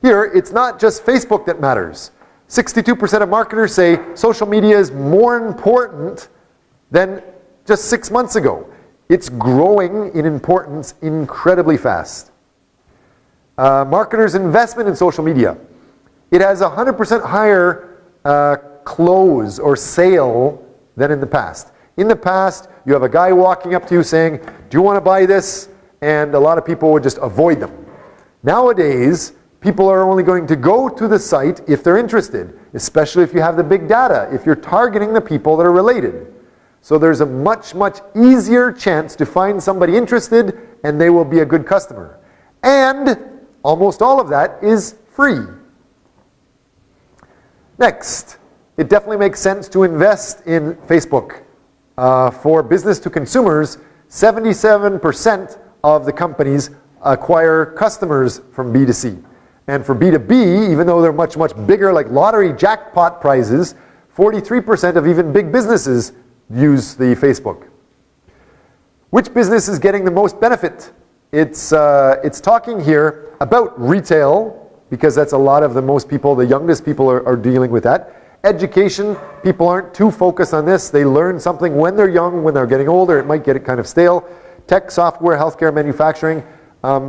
Here, it's not just Facebook that matters. 62% of marketers say social media is more important than just 6 months ago. It's growing in importance incredibly fast. Marketers' investment in social media. It has 100% higher close or sale than in the past. In the past, you have a guy walking up to you saying, do you want to buy this? And a lot of people would just avoid them. Nowadays, people are only going to go to the site if they're interested, especially if you have the big data, if you're targeting the people that are related. So there's a much, much easier chance to find somebody interested and they will be a good customer. And almost all of that is free. Next, it definitely makes sense to invest in Facebook. For business to consumers, 77% of the companies acquire customers from B2C. And for B2B, even though they're much, much bigger, like lottery jackpot prizes, 43% of even big businesses use the Facebook. Which business is getting the most benefit? It's talking here about retail, because that's a lot of the most people, the youngest people are dealing with that. Education, people aren't too focused on this. They learn something when they're young. When they're getting older, it might get it kind of stale. Tech, software, healthcare, manufacturing.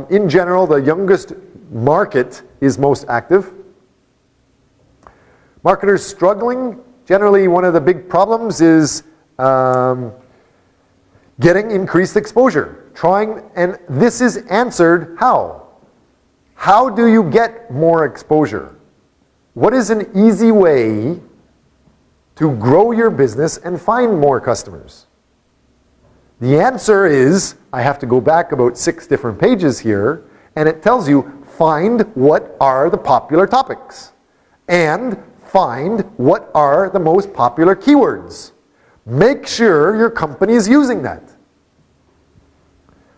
In general, the youngest market is most active. Marketers struggling. Generally, one of the big problems is getting increased exposure. And this is answered how? How do you get more exposure? What is an easy way to grow your business and find more customers? The answer is, I have to go back about 6 different pages here, and it tells you, find what are the popular topics, and find what are the most popular keywords. Make sure your company is using that.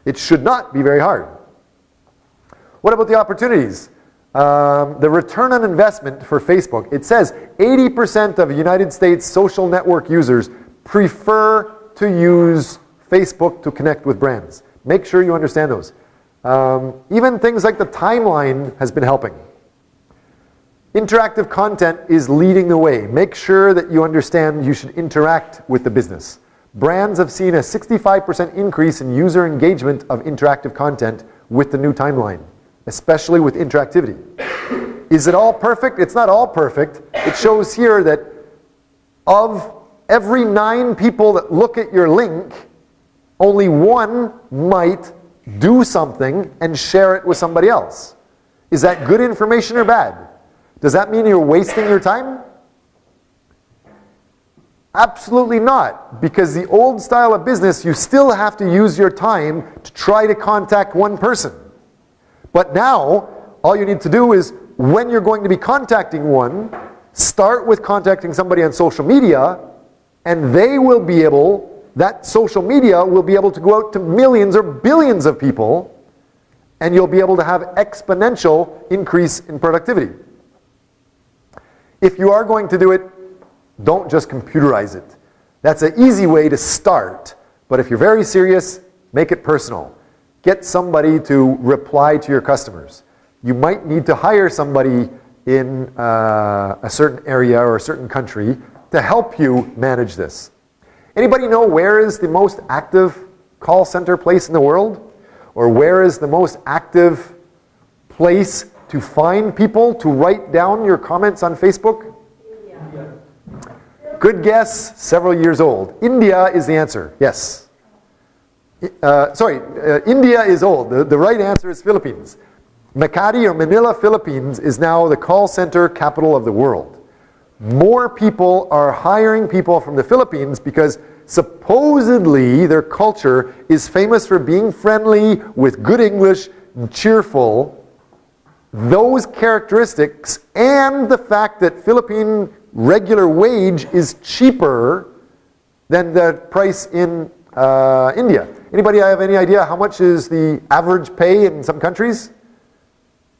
It should not be very hard. What about the opportunities? The return on investment for Facebook. It says 80% of United States social network users prefer to use Facebook to connect with brands. Make sure you understand those. Even things like the timeline has been helping. Interactive content is leading the way. Make sure that you understand you should interact with the business. Brands have seen a 65% increase in user engagement of interactive content with the new timeline, especially with interactivity. Is it all perfect? It's not all perfect. It shows here that of every 9 people that look at your link, only 1 might do something and share it with somebody else. Is that good information or bad? Does that mean you're wasting your time? Absolutely not, because the old style of business, you still have to use your time to try to contact one person. But now, all you need to do is, when you're going to be contacting one, start with contacting somebody on social media, and they will be able, that social media will be able to go out to millions or billions of people, and you'll be able to have exponential increase in productivity. If you are going to do it, don't just computerize it. That's an easy way to start, but if you're very serious, make it personal. Get somebody to reply to your customers. You might need to hire somebody in a certain area or a certain country to help you manage this. Anybody know where is the most active call center place in the world? Or where is the most active place to find people to write down your comments on Facebook? India. Good guess, several years old. India is the answer, yes. India is old. The right answer is Philippines. Makati or Manila, Philippines is now the call center capital of the world. More people are hiring people from the Philippines because supposedly their culture is famous for being friendly, with good English, and cheerful. Those characteristics and the fact that Philippine regular wage is cheaper than the price in India. Anybody have any idea how much is the average pay in some countries?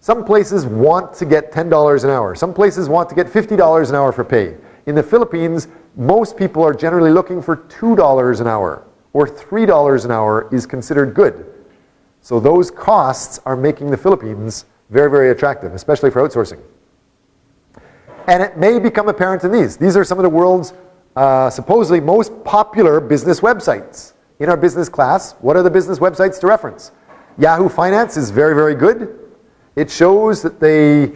Some places want to get $10 an hour. Some places want to get $50 an hour for pay. In the Philippines, most people are generally looking for $2 an hour, or $3 an hour is considered good. So those costs are making the Philippines very, very attractive, especially for outsourcing. And it may become apparent in these. These are some of the world's supposedly most popular business websites. In our business class, what are the business websites to reference? Yahoo Finance is very, very good. It shows that they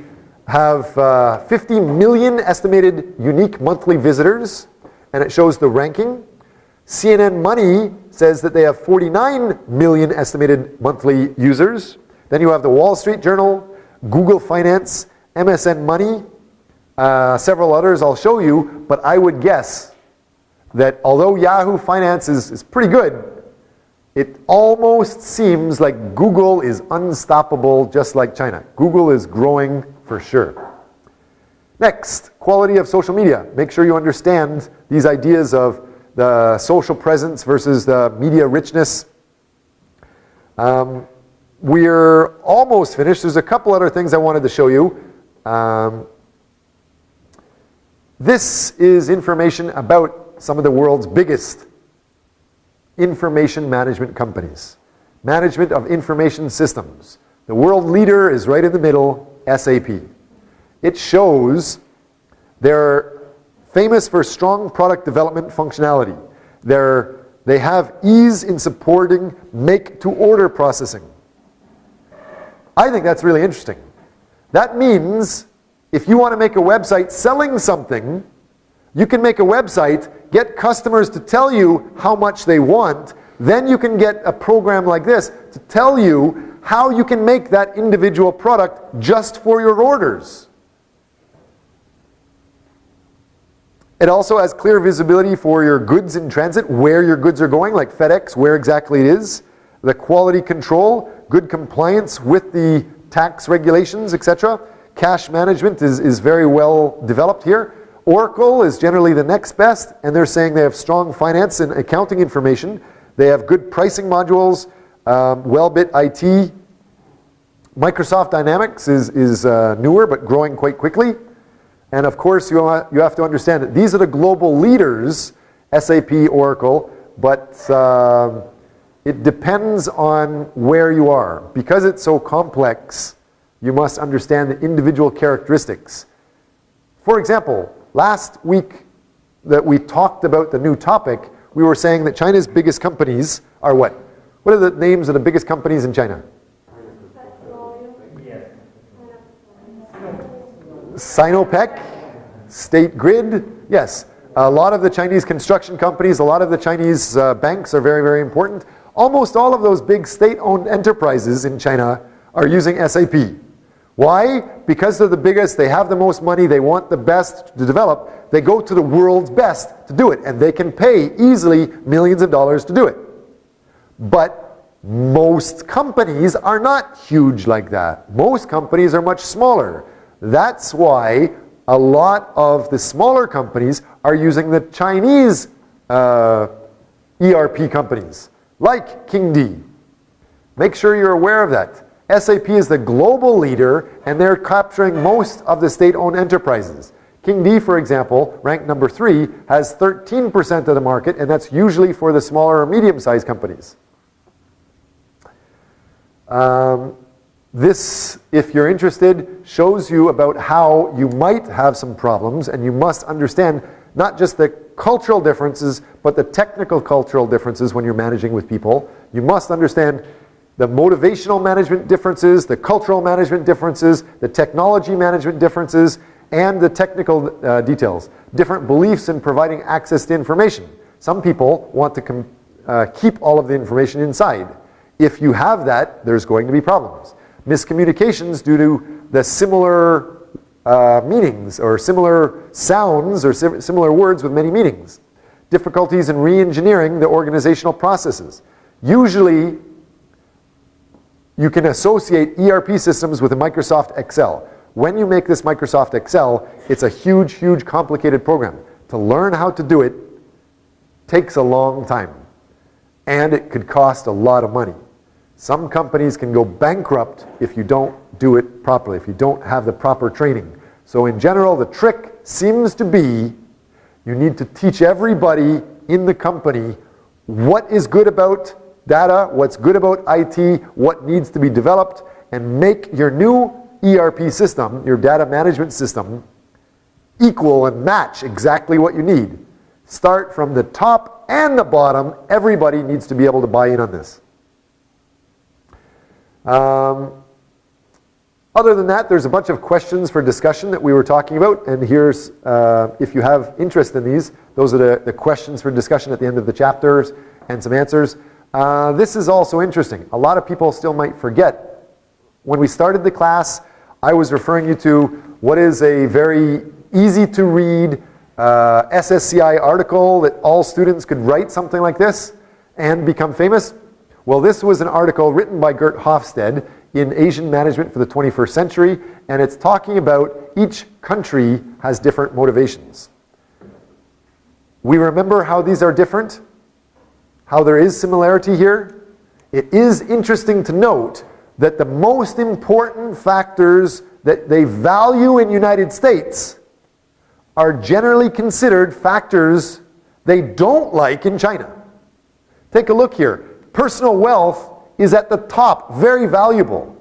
have 50 million estimated unique monthly visitors, and it shows the ranking. CNN Money says that they have 49 million estimated monthly users. Then you have the Wall Street Journal, Google Finance, MSN Money, several others I'll show you, but I would guess that although Yahoo Finance is pretty good, it almost seems like Google is unstoppable, just like China. Google is growing for sure. Next, quality of social media. Make sure you understand these ideas of the social presence versus the media richness. We're almost finished. There's a couple other things I wanted to show you. This is information about some of the world's biggest information management companies. Management of information systems. The world leader is right in the middle, SAP. It shows they're famous for strong product development functionality. They have ease in supporting make-to-order processing. I think that's really interesting. That means if you want to make a website selling something, you can make a website, get customers to tell you how much they want, then you can get a program like this to tell you how you can make that individual product just for your orders. It also has clear visibility for your goods in transit, where your goods are going, like FedEx, where exactly it is, the quality control, good compliance with the tax regulations, etc. Cash management is very well developed here. Oracle is generally the next best, and they're saying they have strong finance and accounting information. They have good pricing modules, Wellbit IT. Microsoft Dynamics is newer but growing quite quickly. And of course, you have to understand that these are the global leaders, SAP, Oracle, but it depends on where you are. Because it's so complex, you must understand the individual characteristics. For example, last week that we talked about the new topic, we were saying that China's biggest companies are what? What are the names of the biggest companies in China? Sinopec, State Grid, yes. A lot of the Chinese construction companies, a lot of the Chinese banks are very, very important. Almost all of those big state-owned enterprises in China are using SAP. Why? Because they're the biggest, they have the most money, they want the best to develop. They go to the world's best to do it, and they can pay easily millions of dollars to do it. But most companies are not huge like that. Most companies are much smaller. That's why a lot of the smaller companies are using the Chinese ERP companies, like Kingdee. Make sure you're aware of that. SAP is the global leader, and they're capturing most of the state-owned enterprises. Kingdee, for example, ranked number 3, has 13% of the market, and that's usually for the smaller or medium-sized companies. This, if you're interested, shows you about how you might have some problems, and you must understand not just the cultural differences, but the technical cultural differences when you're managing with people. You must understand the motivational management differences, the cultural management differences, the technology management differences, and the technical details. Different beliefs in providing access to information. Some people want to keep all of the information inside. If you have that, there's going to be problems. Miscommunications due to the similar meanings, or similar sounds, or similar words with many meanings. Difficulties in re-engineering the organizational processes. Usually, you can associate ERP systems with a Microsoft Excel. When you make this Microsoft Excel, it's a huge, huge complicated program. To learn how to do it takes a long time, and it could cost a lot of money. Some companies can go bankrupt if you don't do it properly, if you don't have the proper training. So in general, the trick seems to be you need to teach everybody in the company what is good about data, what's good about IT, what needs to be developed, and make your new ERP system, your data management system, equal and match exactly what you need. Start from the top and the bottom. Everybody needs to be able to buy in on this. Other than that, there's a bunch of questions for discussion that we were talking about, and here's, if you have interest in these, those are the questions for discussion at the end of the chapters, and some answers. This is also interesting. A lot of people still might forget. When we started the class, I was referring you to what is a very easy to read SSCI article that all students could write something like this and become famous. Well, this was an article written by Gert Hofstede in Asian Management for the 21st Century, and it's talking about each country has different motivations. We remember how these are different, how there is similarity here. It is interesting to note that the most important factors that they value in the United States are generally considered factors they don't like in China. Take a look here. Personal wealth is at the top, very valuable.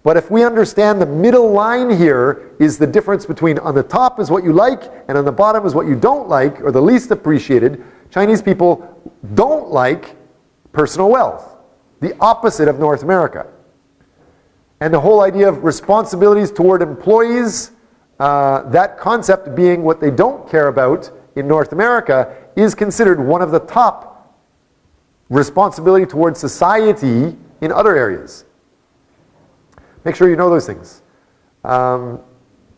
But if we understand the middle line here is the difference between on the top is what you like and on the bottom is what you don't like, or the least appreciated, Chinese people don't like personal wealth, the opposite of North America. And the whole idea of responsibilities toward employees, that concept being what they don't care about in North America, is considered one of the top responsibility towards society in other areas. Make sure you know those things.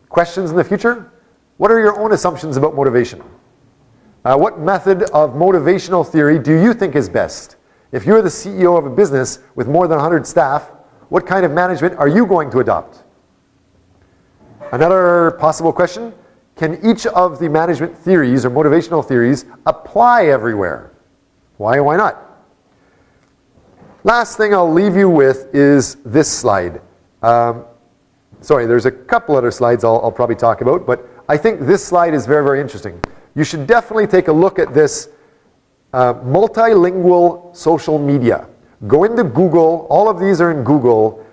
Questions in the future? What are your own assumptions about motivation? What method of motivational theory do you think is best? If you're the CEO of a business with more than 100 staff, what kind of management are you going to adopt? Another possible question, can each of the management theories or motivational theories apply everywhere? Why or why not? Last thing I'll leave you with is this slide. Sorry, there's a couple other slides I'll probably talk about, but I think this slide is very, very interesting. You should definitely take a look at this multilingual social media. Go into Google. All of these are in Google.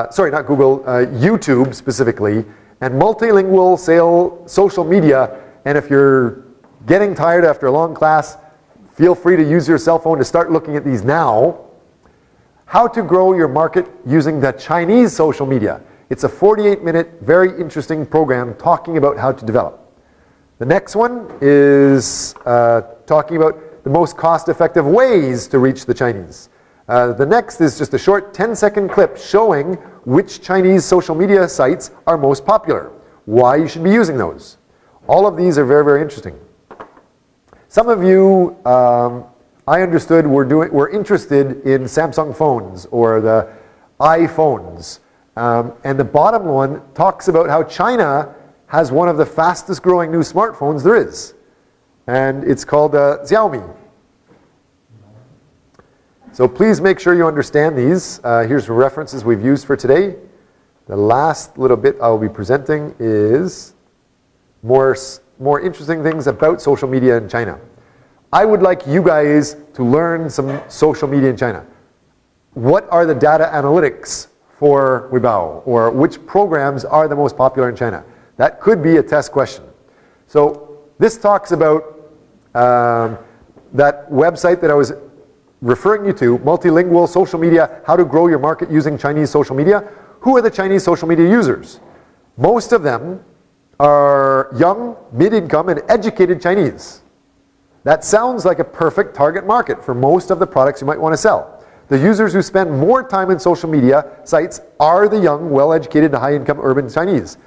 Sorry, not Google, YouTube specifically. And multilingual social media. And if you're getting tired after a long class, Feel free to use your cell phone to start looking at these now. How to grow your market using the Chinese social media. It's a 48-minute, very interesting program talking about how to develop. The next one is talking about the most cost-effective ways to reach the Chinese. The next is just a short 10-second clip showing which Chinese social media sites are most popular, why you should be using those. All of these are very, very interesting. Some of you, I understood, were interested in Samsung phones or the iPhones. And the bottom one talks about how China has one of the fastest growing new smartphones there is. And it's called Xiaomi. So please make sure you understand these. Here's references we've used for today. The last little bit I'll be presenting is more interesting things about social media in China. I would like you guys to learn some social media in China. What are the data analytics for Weibao? Or which programs are the most popular in China? That could be a test question. So this talks about that website that I was referring you to, Multilingual Social Media, How to Grow Your Market Using Chinese Social Media. Who are the Chinese social media users? Most of them are young, mid-income, and educated Chinese. That sounds like a perfect target market for most of the products you might want to sell. The users who spend more time in social media sites are the young, well-educated, and high-income urban Chinese.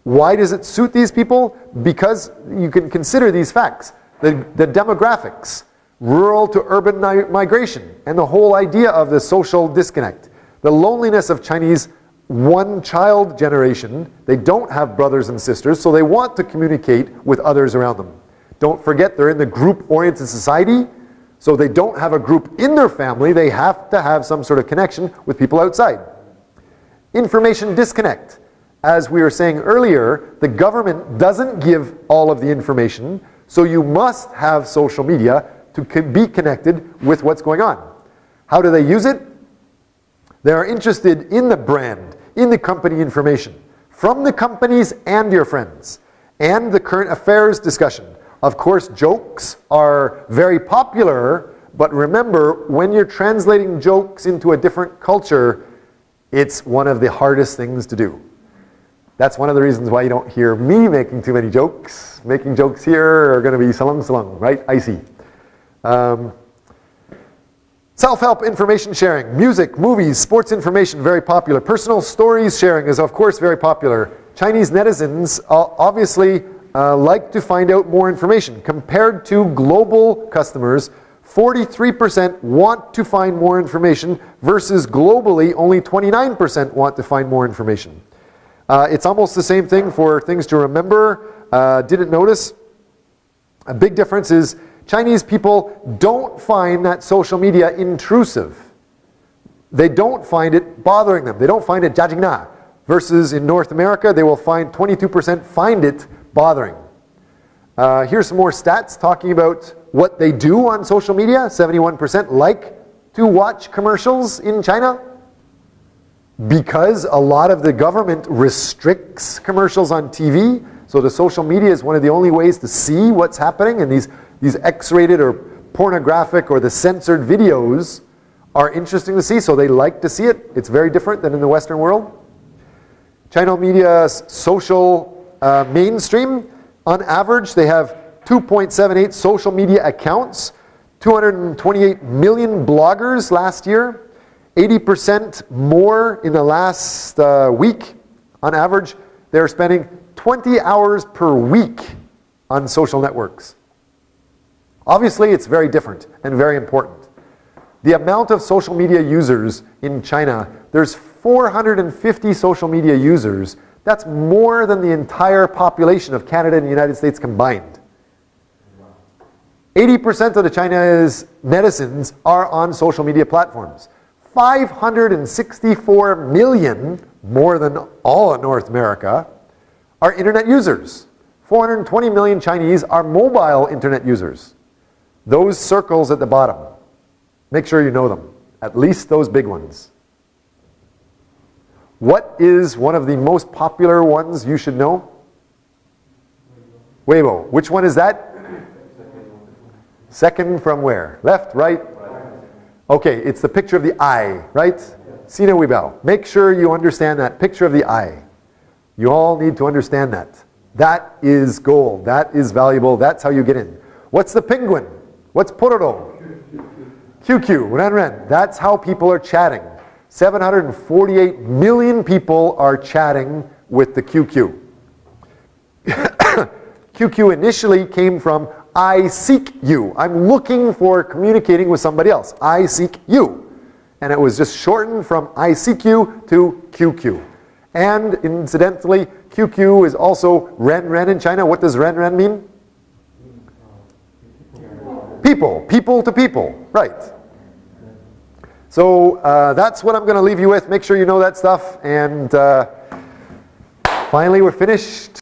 Why does it suit these people? Because you can consider these facts. The demographics, rural to urban migration, and the whole idea of the social disconnect. The loneliness of Chinese one-child generation. They don't have brothers and sisters, so they want to communicate with others around them. Don't forget, they're in the group-oriented society, so they don't have a group in their family. They have to have some sort of connection with people outside. Information disconnect. As we were saying earlier, the government doesn't give all of the information, so you must have social media to be connected with what's going on. How do they use it? They are interested in the brand, in the company information, from the companies and your friends, and the current affairs discussion. Of course, jokes are very popular, but remember, when you're translating jokes into a different culture, it's one of the hardest things to do. That's one of the reasons why you don't hear me making too many jokes. Making jokes here are going to be salung, right? Icy. Self-help information sharing. Music, movies, sports information, very popular. Personal stories sharing is, of course, very popular. Chinese netizens obviously like to find out more information. Compared to global customers, 43% want to find more information versus globally only 29% want to find more information. It's almost the same thing for things to remember. Didn't notice? A big difference is Chinese people don't find that social media intrusive. They don't find it bothering them. They don't find it judging na. Versus in North America, they will find 22% find it bothering. Here's some more stats talking about what they do on social media. 71% like to watch commercials in China, because a lot of the government restricts commercials on TV. So the social media is one of the only ways to see what's happening, and these X-rated or pornographic or the censored videos are interesting to see, so they like to see it. It's very different than in the Western world. China media's social mainstream, on average, they have 2.78 social media accounts, 228 million bloggers last year, 80% more in the last week. On average, they're spending 20 hours per week on social networks. Obviously, it's very different and very important. The amount of social media users in China, there's 450 social media users. That's more than the entire population of Canada and the United States combined. 80% of the China's netizens are on social media platforms. 564 million, more than all of North America, are internet users. 420 million Chinese are mobile internet users. Those circles at the bottom, make sure you know them, at least those big ones. What is one of the most popular ones you should know? Weibo. Which one is that? Second from where? Left, right? Okay, it's the picture of the eye, right? Sina Weibao. Make sure you understand that picture of the eye. You all need to understand that. That is gold. That is valuable. That's how you get in. What's the penguin? What's Pororo? QQ, Ren Ren. That's how people are chatting. 748 million people are chatting with the QQ. QQ initially came from I seek you. I'm looking for communicating with somebody else. I seek you. And it was just shortened from I seek you to QQ. And incidentally, QQ is also Ren Ren in China. What does Ren Ren mean? People. People to people. Right. So that's what I'm going to leave you with. Make sure you know that stuff. And finally, we're finished.